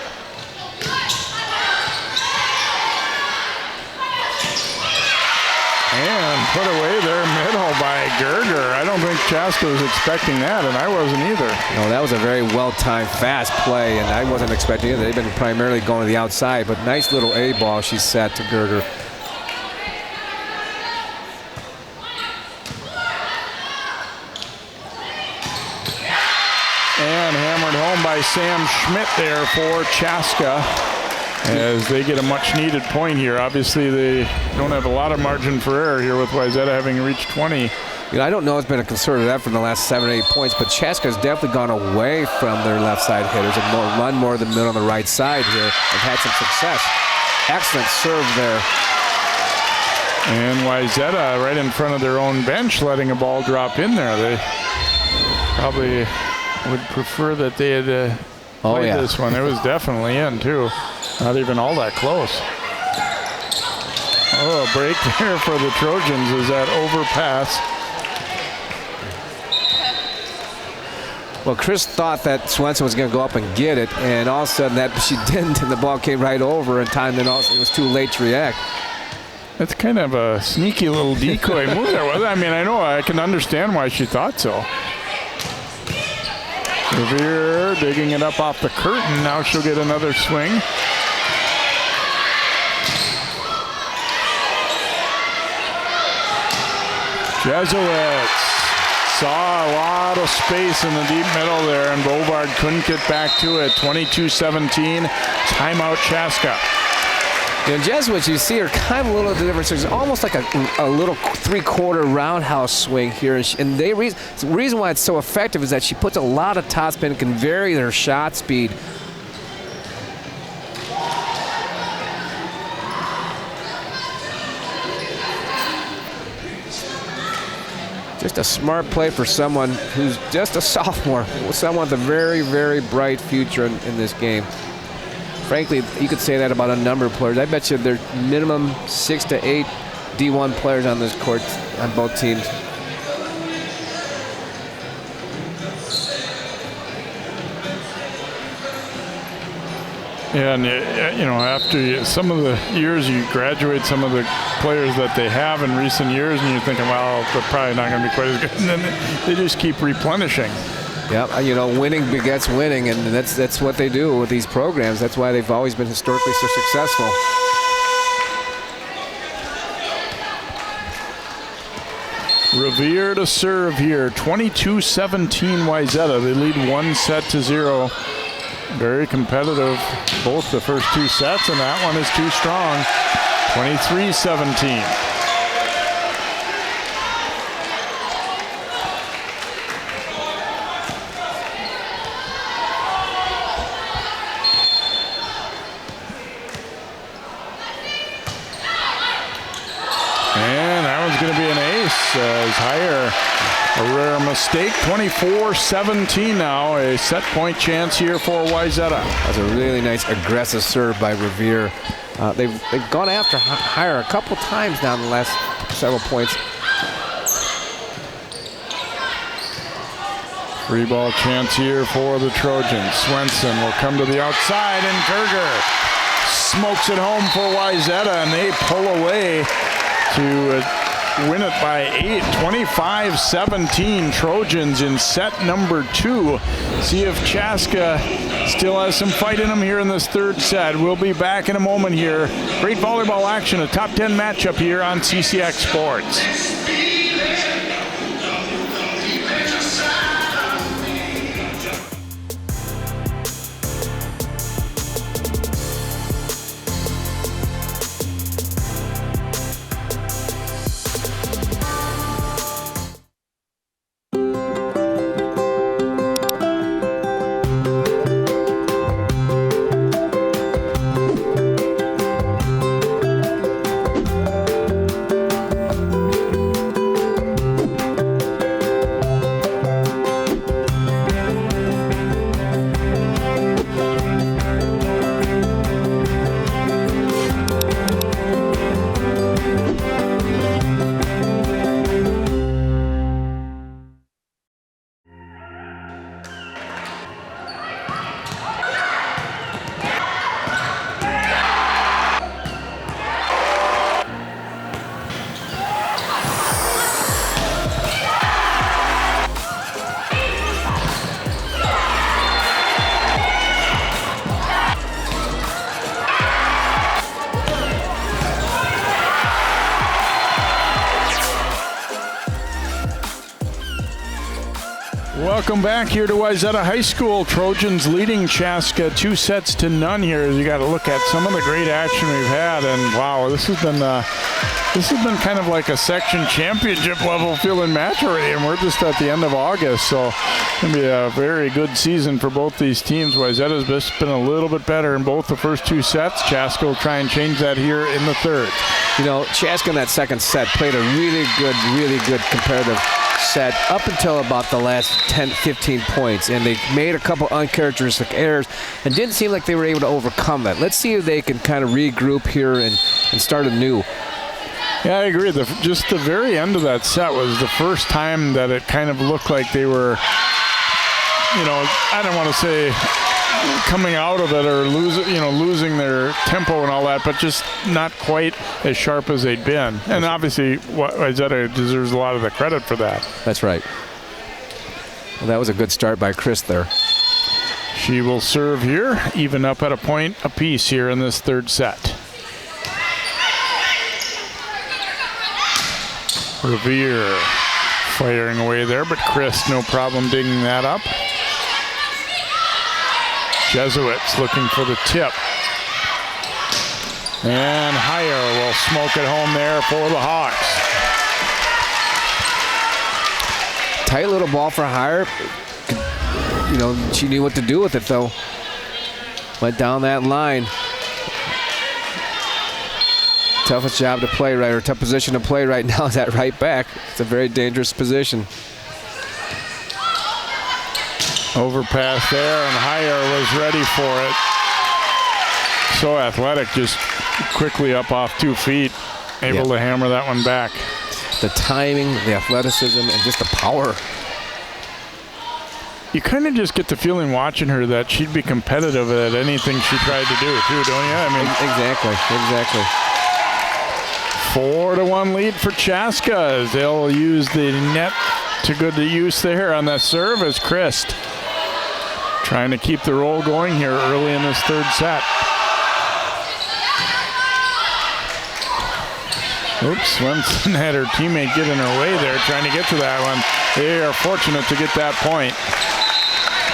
And put away there middle by Gerger. I don't think Chaska was expecting that, and I wasn't either. No, that was a very well-timed, fast play, and I wasn't expecting it. They've been primarily going to the outside, but nice little A ball she set to Gerger. And hammered home by Sam Schmidt there for Chaska as they get a much-needed point here. Obviously, they don't have a lot of margin for error here with Wayzata having reached 20. You know, I don't know it's been a concerted effort in the last 7 or 8 points, but Chaska's definitely gone away from their left side hitters and run more of the middle on the right side here and had some success. Excellent serve there. And Wayzata right in front of their own bench letting a ball drop in there. They probably would prefer that they had played this one. It was definitely in, too. Not even all that close. Oh, a break there for the Trojans as that overpass. Well, Chris thought that Swenson was going to go up and get it, and all of a sudden that she didn't, and the ball came right over in time, and also it was too late to react. That's kind of a sneaky little decoy move there, wasn't it? I mean, I know I can understand why she thought so. Revere digging it up off the curtain. Now she'll get another swing. Jesuits saw a lot of space in the deep middle there, and Bovard couldn't get back to it. 22-17, timeout Chaska. You know, Jesuits, you see, are kind of a little different. It's almost like a little three-quarter roundhouse swing here. And the reason why it's so effective is that she puts a lot of topspin and can vary their shot speed. Just a smart play for someone who's just a sophomore, someone with a very, very bright future in this game. Frankly, you could say that about a number of players. I bet you there are minimum 6 to 8 D1 players on this court on both teams. Yeah, and you know, after some of the years you graduate some of the players that they have in recent years, and you're thinking, well, they're probably not going to be quite as good, and then they just keep replenishing. Yeah, you know, winning begets winning, and that's what they do with these programs. That's why they've always been historically so successful. Revere to serve here. 22-17 Wayzata. They lead 1-0. Very competitive, both the first 2 sets, and that one is too strong. 23-17. And that one's going to be an ace as higher. A rare mistake. 24-17 now. A set point chance here for Wayzata. That's a really nice aggressive serve by Revere. They've gone after higher a couple times now in the last several points. Free ball chance here for the Trojans. Swenson will come to the outside, and Gerger smokes it home for Wayzata, and they pull away to win it by 8. 25-17 Trojans in set number 2. See if Chaska still has some fight in them here in this third set. We'll be back in a moment here. Great volleyball action, a top 10 matchup here on CCX Sports. Welcome back here to Wayzata High School. Trojans leading Chaska 2-0 here. You got to look at some of the great action we've had, and wow, this has been kind of like a section championship level feeling match already, and we're just at the end of August, so it's going to be a very good season for both these teams. Wayzata's just been a little bit better in both the first 2 sets. Chaska will try and change that here in the third. You know, Chaska in that second set played a really good comparative set up until about the last 10-15 points, and they made a couple uncharacteristic errors and didn't seem like they were able to overcome that. Let's see if they can kind of regroup here and start anew. Yeah, I agree. Just the very end of that set was the first time that it kind of looked like they were, I don't want to say coming out of it or losing their tempo and all that, but just not quite as sharp as they'd been. And obviously, Wayzata deserves a lot of the credit for that. That's right. Well, that was a good start by Chris there. She will serve here, even up at a point apiece here in this third set. Revere firing away there, but Chris, no problem digging that up. Jesuits looking for the tip. And Heyer will smoke it home there for the Hawks. Tight little ball for Heyer. She knew what to do with it, though. Went down that line. Toughest job to play right, or tough position to play right now is that right back. It's a very dangerous position. Overpass there, and Heyer was ready for it. So athletic, just quickly up off 2 feet, able to hammer that one back. The timing, the athleticism, and just the power. You kind of just get the feeling watching her that she'd be competitive at anything she tried to do, too, don't you? I mean, exactly. 4-1 lead for Chaska as they'll use the net to good use there on that serve as Chris trying to keep the roll going here early in this third set. Oops, Swenson had her teammate get in her way there trying to get to that one. They are fortunate to get that point.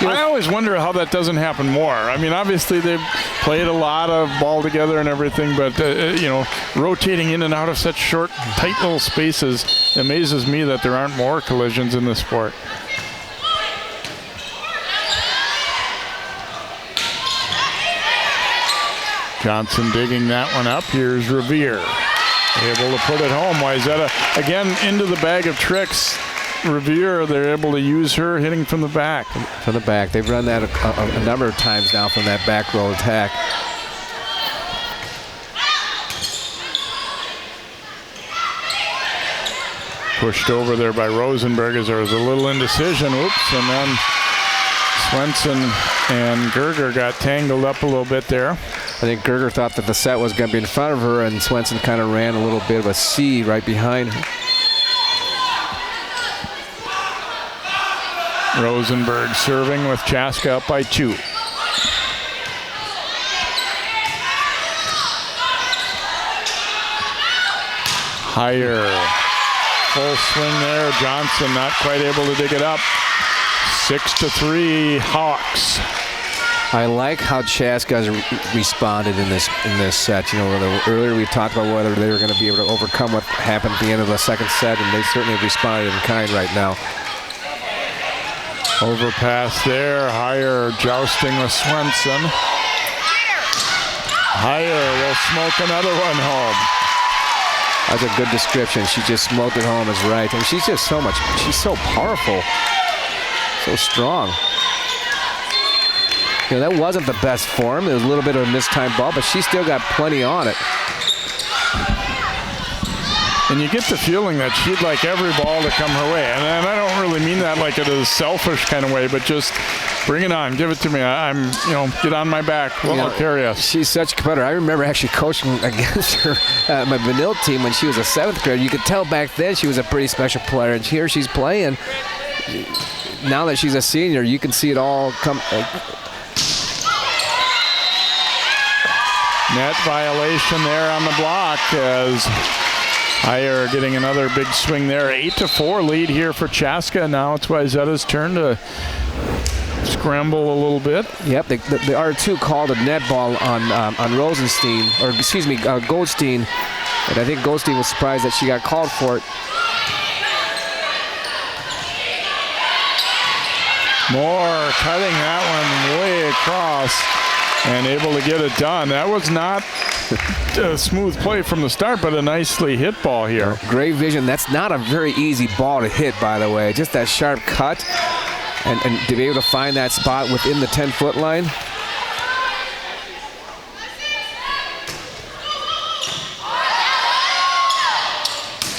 I always wonder how that doesn't happen more. I mean, obviously they've played a lot of ball together and everything, but, rotating in and out of such short, tight little spaces amazes me that there aren't more collisions in this sport. Johnson digging that one up. Here's Revere. Able to put it home. Wayzata again into the bag of tricks. Revere, they're able to use her hitting from the back. From the back. They've run that a number of times now from that back row attack. Pushed over there by Rosenberg as there was a little indecision. Oops, and then Swenson and Gerger got tangled up a little bit there. I think Gerger thought that the set was going to be in front of her, and Swenson kind of ran a little bit of a C right behind her. Rosenberg serving with Chaska up by 2. Heyer. Full swing there. Johnson not quite able to dig it up. 6-3 Hawks. I like how Chaska has responded in this set. Earlier we talked about whether they were going to be able to overcome what happened at the end of the second set, and they certainly have responded in kind right now. Overpass there. Heyer jousting with Swenson. Heyer will smoke another one home. That's a good description. She just smoked it home is right. I mean, she's just she's so powerful, so strong. That wasn't the best form. It was a little bit of a mistimed ball, but she still got plenty on it. And you get the feeling that she'd like every ball to come her way. And I don't really mean that like it is selfish kind of way, but just bring it on, give it to me. I'm, get on my back. I'll carry us. She's such a competitor. I remember actually coaching against her at my vanilla team when she was a 7th grader. You could tell back then she was a pretty special player. And here she's playing. Now that she's a senior, you can see it all come. Net violation there on the block as Heyer getting another big swing there. 8-4 lead here for Chaska. Now it's Wayzata's turn to scramble a little bit. Yep, the R2 called a net ball on Rosenstein, or excuse me, Goldstein. And I think Goldstein was surprised that she got called for it. Moore cutting that one way across and able to get it done. That was not a smooth play from the start, but a nicely hit ball here. Great vision. That's not a very easy ball to hit, by the way. Just that sharp cut and to be able to find that spot within the 10-foot line.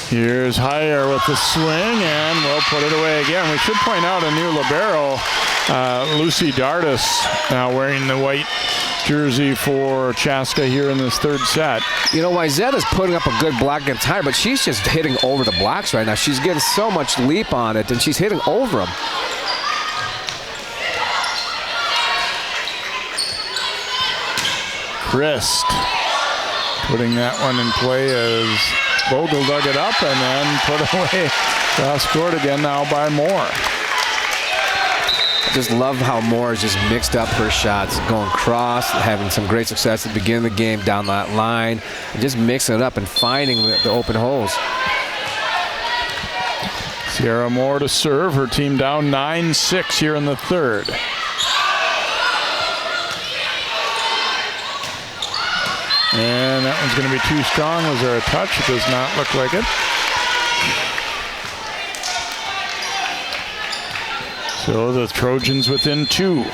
Here's Heyer with the swing, and we'll put it away again. We should point out a new libero, Lucy Dardis, now wearing the white jersey for Chaska here in this third set. You know, Wayzata's putting up a good block against Heyer, but she's just hitting over the blocks right now. She's getting so much leap on it, and she's hitting over them. Christ putting that one in play as Vogel dug it up and then put away. Cross court again now by Moore. I just love how Moore has just mixed up her shots, going cross, having some great success at the beginning of the game down that line, and just mixing it up and finding the open holes. Sierra Moore to serve. Her team down 9-6 here in the third. And that one's going to be too strong. Was there a touch? It does not look like it. So the Trojans within 2.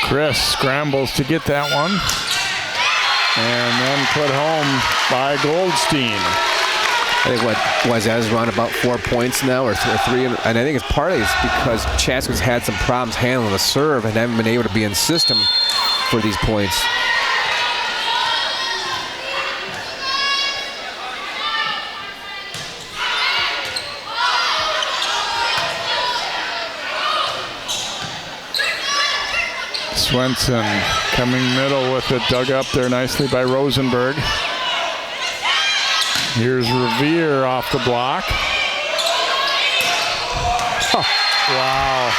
Chris scrambles to get that one. And then put home by Goldstein. I think what Wayzata's run about 4 points now, or 3, and I think it's partly because Chaska's had some problems handling the serve and haven't been able to be in system for these points. Swenson coming middle with it, dug up there nicely by Rosenberg. Here's Revere off the block. Oh, wow.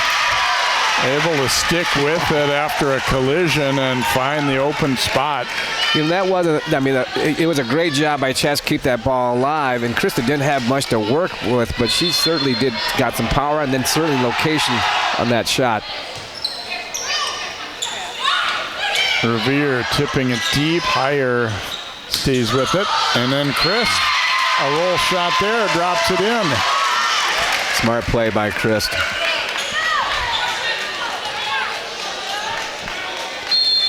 Able to stick with it after a collision and find the open spot. You know, that wasn't, I mean, it was a great job by Chaska to keep that ball alive, and Krista didn't have much to work with, but she certainly got some power and then certainly location on that shot. Revere tipping it deep. Heyer stays with it. And then Chris, a roll shot there, drops it in. Smart play by Chris.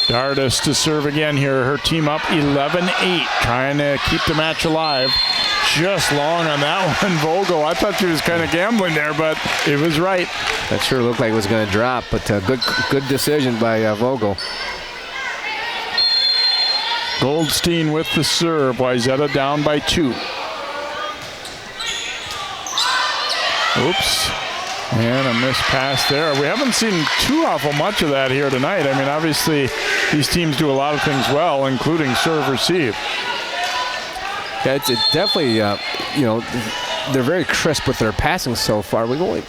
Dardis to serve again here. Her team up 11-8, trying to keep the match alive. Just long on that one, Vogel. I thought she was kind of gambling there, but it was right. That sure looked like it was going to drop, but good decision by Vogel. Goldstein with the serve. Wayzata down by 2. Oops. And a missed pass there. We haven't seen too awful much of that here tonight. I mean, obviously, these teams do a lot of things well, including serve receive. Yeah, it's definitely, you know, they're very crisp with their passing so far. We've only...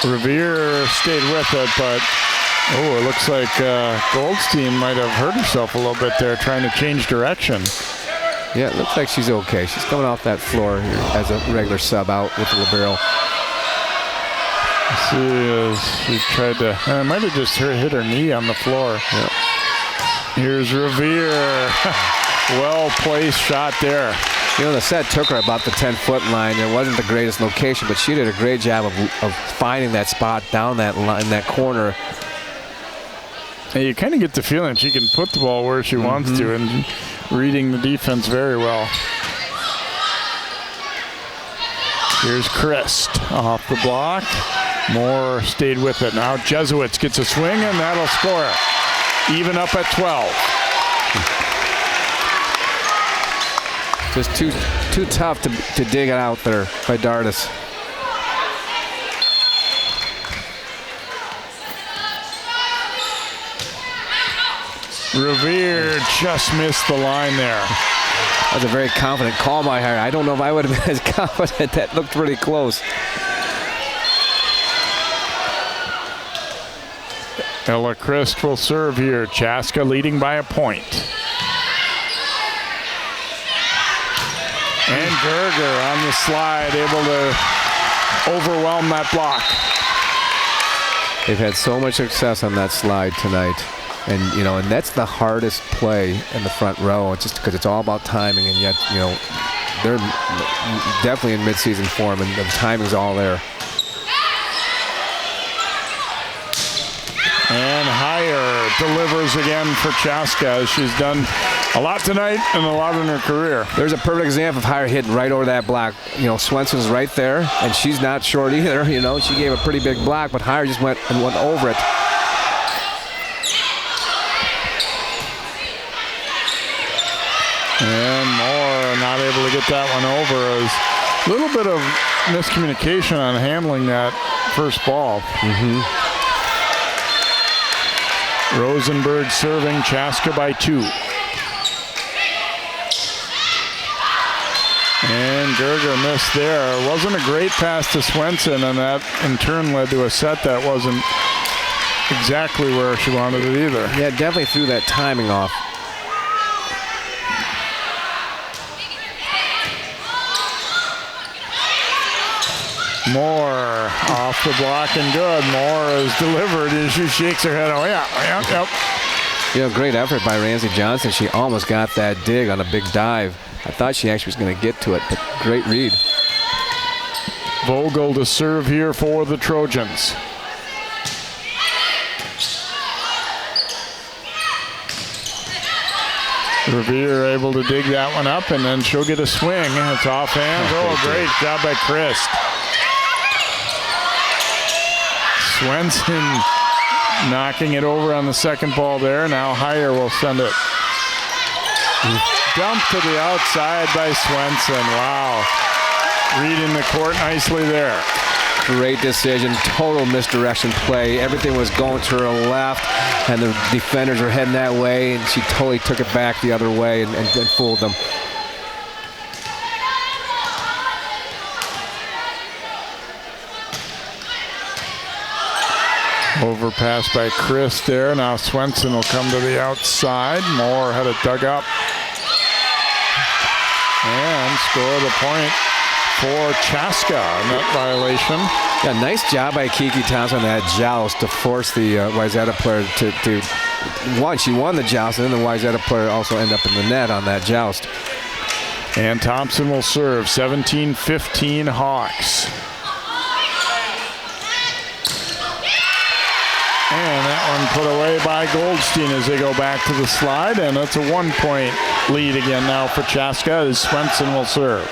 Revere stayed with it, but it looks like Goldstein might have hurt herself a little bit there trying to change direction. Yeah, it looks like she's okay. She's coming off that floor here as a regular sub out with the libero. She tried to, might have just hit her knee on the floor. Yep. Here's Revere. Well-placed shot there. You know, the set took her about the 10-foot line. It wasn't the greatest location, but she did a great job of finding that spot down that line, that corner. And you kind of get the feeling she can put the ball where she wants to, and reading the defense very well. Here's Christ off the block. Moore stayed with it. Now Jesuits gets a swing, and that'll score. Even up at 12. Just too tough to dig it out there by Dardis. Revere just missed the line there. That was a very confident call by her. I don't know if I would have been as confident. That looked pretty close. Ella Christ will serve here. Chaska leading by a point. And Gerger on the slide, able to overwhelm that block. They've had so much success on that slide tonight. And, you know, and that's the hardest play in the front row, just because it's all about timing, and yet, you know, they're definitely in midseason form, and the timing's all there. And Heyer delivers again for Chaska. She's done a lot tonight and a lot in her career. There's a perfect example of Heyer hitting right over that block. You know, Swenson's right there, and she's not short either. You know, she gave a pretty big block, but Heyer just went over it. And Moore not able to get that one over. A little bit of miscommunication on handling that first ball. Rosenberg serving, Chaska by 2. And Gerger missed there. It wasn't a great pass to Swenson, and that in turn led to a set that wasn't exactly where she wanted it either. Yeah, definitely threw that timing off. Moore off the block and good. Moore is delivered as she shakes her head. Oh, yeah. You know, great effort by Ramsey Johnson. She almost got that dig on a big dive. I thought she actually was going to get to it, but great read. Vogel to serve here for the Trojans. Revere able to dig that one up, and then she'll get a swing. It's off hands. Oh, great job by Christ. Swenson knocking it over on the second ball there. Now Heyer will send it. Dump to the outside by Swenson. Wow. Reading the court nicely there. Great decision. Total misdirection play. Everything was going to her left, and the defenders were heading that way, and she totally took it back the other way and fooled them. Overpass by Chris there. Now Swenson will come to the outside. Moore had it dug up. And score the point for Chaska. Net violation. Yeah, nice job by Kiki Thompson on that joust to force the Wayzata player to she won the joust, and then the Wayzata player also ended up in the net on that joust. And Thompson will serve. 17-15 Hawks. And that one put away by Goldstein as they go back to the slide, and it's a 1-point lead again now for Chaska as Swenson will serve.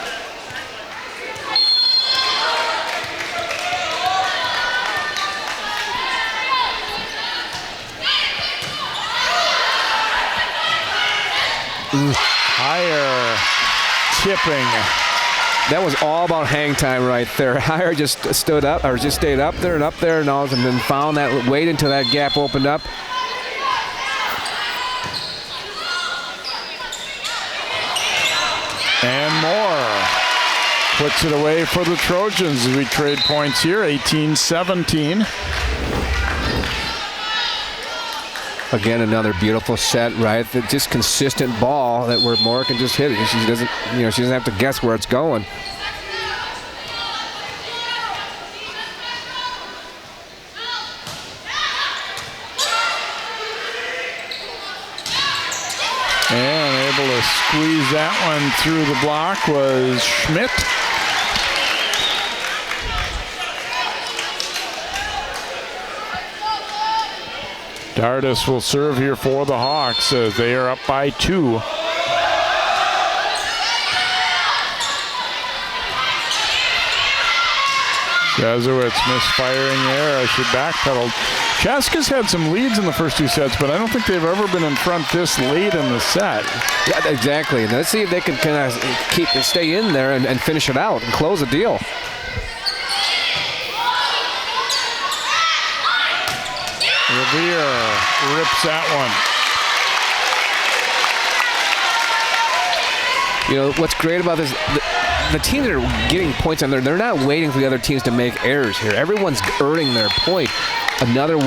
Heyer tipping. That was all about hang time right there. Heyer just stood up, or just stayed up there, and all, and then found that, waited until that gap opened up. And Moore puts it away for the Trojans as we trade points here, 18-17. Again, another beautiful set, right? Just consistent ball that where Moore can just hit it. She doesn't, she doesn't have to guess where it's going. And able to squeeze that one through the block was Schmidt. Dardis will serve here for the Hawks as they are up by 2. Jesuits misfiring there. I should backpedal. Chaska's had some leads in the first 2 sets, but I don't think they've ever been in front this late in the set. Yeah, exactly. And let's see if they can kind of stay in there and finish it out and close the deal. Revere rips that one. You know, what's great about this, the teams that are getting points on there, they're not waiting for the other teams to make errors here. Everyone's earning their point. Another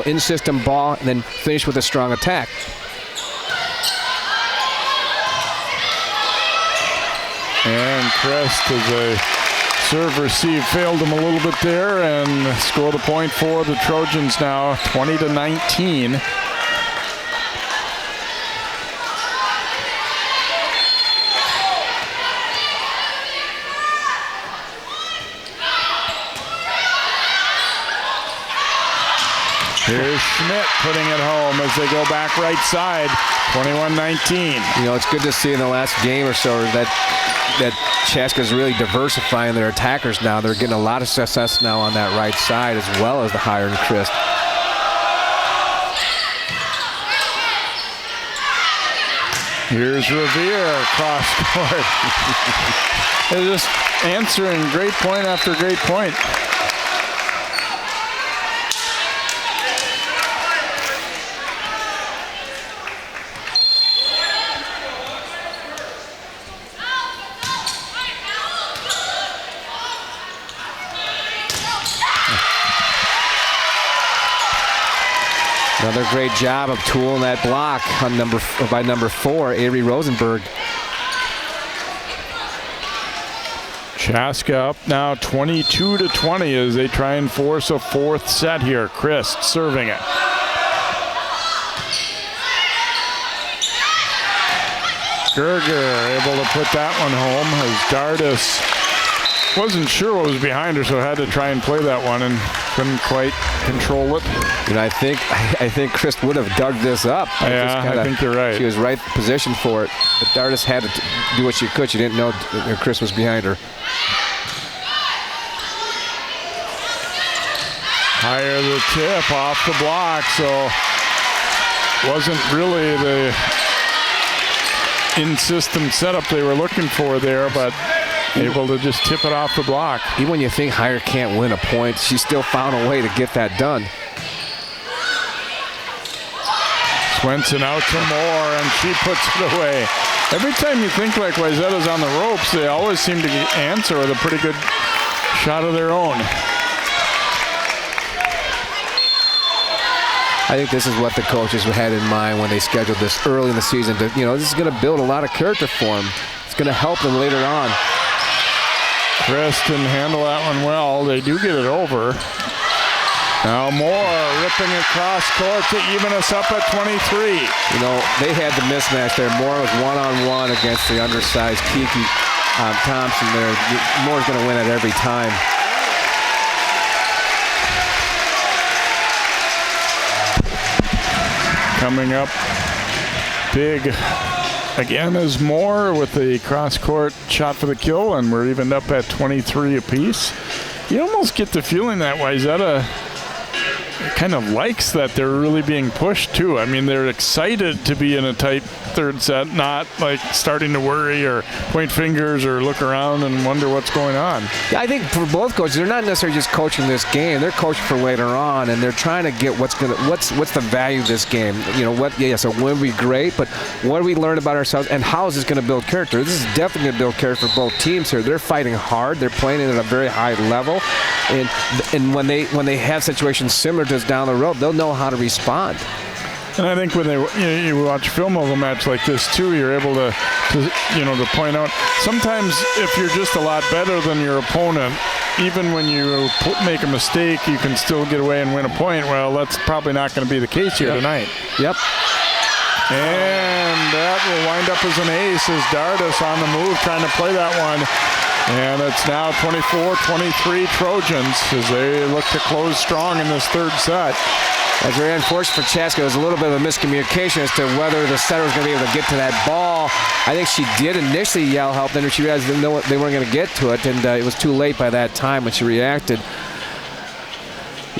in-system ball, and then finish with a strong attack. And Crest as a serve receive failed him a little bit there and scored a point for the Trojans now, 20-19. Here's Schmidt putting it home as they go back right side, 21-19. You know, it's good to see in the last game or so that Chaska's really diversifying their attackers now. They're getting a lot of success now on that right side as well as the higher and Christ. Here's Revere cross court. They're just answering great point after great point. Another great job of tooling that block on by number 4, Avery Rosenberg. Chaska up now 22-20 as they try and force a 4th set here. Christ serving it. Gerger able to put that one home as Dardis wasn't sure what was behind her, so had to try and play that one and couldn't quite control it. You know, I think Chris would have dug this up. I think you're right. She was right positioned for it, but Dardis had to do what she could. She didn't know Chris was behind her. Higher the tip off the block, so wasn't really the in-system setup they were looking for there, but able to just tip it off the block. Even when you think Higher can't win a point, she still found a way to get that done. Swenson out to Moore, and she puts it away. Every time you think like Wayzata's on the ropes, they always seem to answer with a pretty good shot of their own. I think this is what the coaches had in mind when they scheduled this early in the season. This is going to build a lot of character for them. It's going to help them later on. Chris didn't handle that one well. They do get it over. Now Moore ripping across court to even us up at 23. You know, they had the mismatch there. Moore was one-on-one against the undersized Kiki Thompson there. Moore's going to win it every time. Coming up big again is Moore with the cross-court shot for the kill, and we're evened up at 23 apiece. You almost get the feeling that Wayzata kind of likes that they're really being pushed too. I mean, they're excited to be in a tight 3rd set, not like starting to worry or point fingers or look around and wonder what's going on. Yeah, I think for both coaches, they're not necessarily just coaching this game. They're coaching for later on, and they're trying to get what's the value of this game. You know what? Yes, a win would be great, but what do we learn about ourselves, and how is this going to build character? This is definitely going to build character for both teams here. They're fighting hard. They're playing it at a very high level, and when they have situations similar to this down the road, they'll know how to respond. And I think when you watch film of a match like this too, you're able to point out sometimes if you're just a lot better than your opponent, even when you make a mistake, you can still get away and win a point. Well, that's probably not going to be the case here tonight. Yep. And that will wind up as an ace as Dardis on the move trying to play that one. And it's now 24-23 Trojans as they look to close strong in this 3rd set. That's very unfortunate for Chaska. It was a little bit of a miscommunication as to whether the setter was going to be able to get to that ball. I think she did initially yell help, then she realized they weren't going to get to it, and it was too late by that time when she reacted.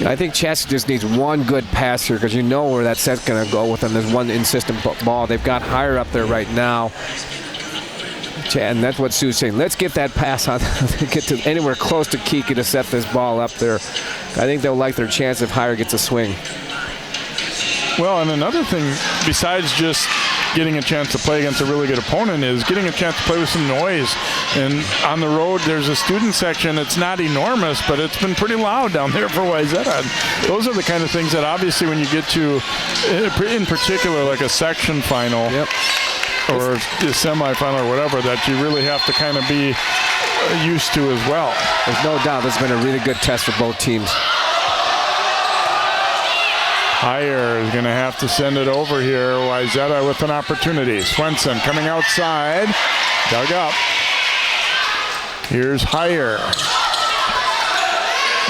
I think Chaska just needs one good pass here because you know where that set's going to go with them. There's one insistent ball. They've got higher up there right now. And that's what Sue's saying. Let's get that pass on, get to anywhere close to Kiki to set this ball up there. I think they'll like their chance if Higher gets a swing. Well, and another thing, besides just getting a chance to play against a really good opponent, is getting a chance to play with some noise. And on the road, there's a student section. It's not enormous, but it's been pretty loud down there for Wayzata. Those are the kind of things that obviously when you get to, in particular, like a section final, yep, or a semifinal or whatever, that you really have to kind of be used to as well. There's no doubt this has been a really good test for both teams. Higher is going to have to send it over here. Wayzata with an opportunity. Swenson coming outside. Dug up. Here's Higher.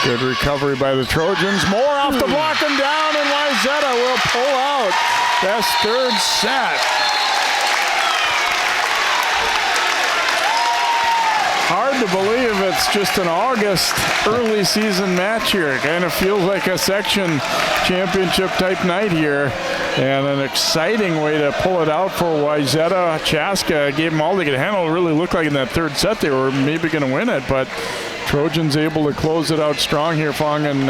Good recovery by the Trojans. More off the block and down, and Wayzata will pull out. That's third set. Hard to believe it's just an August early season match here. It kind of feels like a section championship type night here, and an exciting way to pull it out for Wayzata. Chaska gave them all they could handle. It really looked like in that third set they were maybe going to win it, but Trojans able to close it out strong here, Fong, and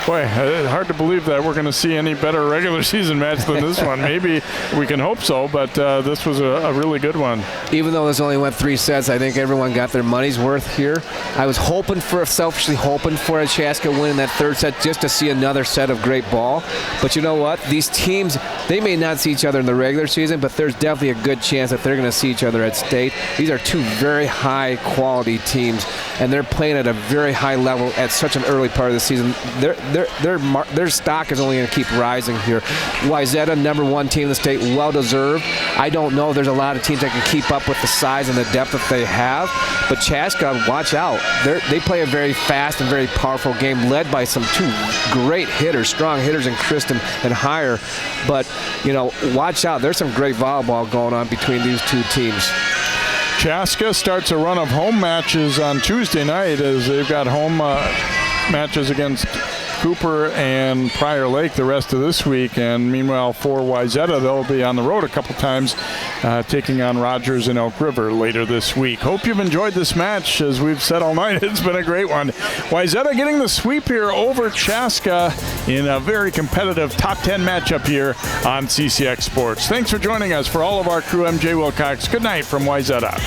boy, hard to believe that we're going to see any better regular season match than this one. Maybe we can hope so, but this was a really good one. Even though this only went 3 sets, I think everyone got their money's worth here. I was selfishly hoping for a Chaska win in that third set just to see another set of great ball. But you know what? These teams, they may not see each other in the regular season, but there's definitely a good chance that they're going to see each other at state. These are two very high quality teams, and they're playing at a very high level at such an early part of the season. Their stock is only going to keep rising here. Wayzata, #1 team in the state, well deserved. I don't know if there's a lot of teams that can keep up with the size and the depth that they have, but Chaska, watch out. They play a very fast and very powerful game, led by some two great hitters, strong hitters in Kristen and Higher. But you know, watch out. There's some great volleyball going on between these two teams. Chaska starts a run of home matches on Tuesday night, as they've got home matches against Cooper and Prior Lake the rest of this week, and meanwhile for Wayzata, they'll be on the road a couple times, taking on Rogers and Elk River later this week. Hope you've enjoyed this match. As we've said all night, it's been a great one. Wayzata getting the sweep here over Chaska in a very competitive top 10 matchup here on CCX Sports. Thanks for joining us. For all of our crew, MJ Wilcox, good night from Wayzata.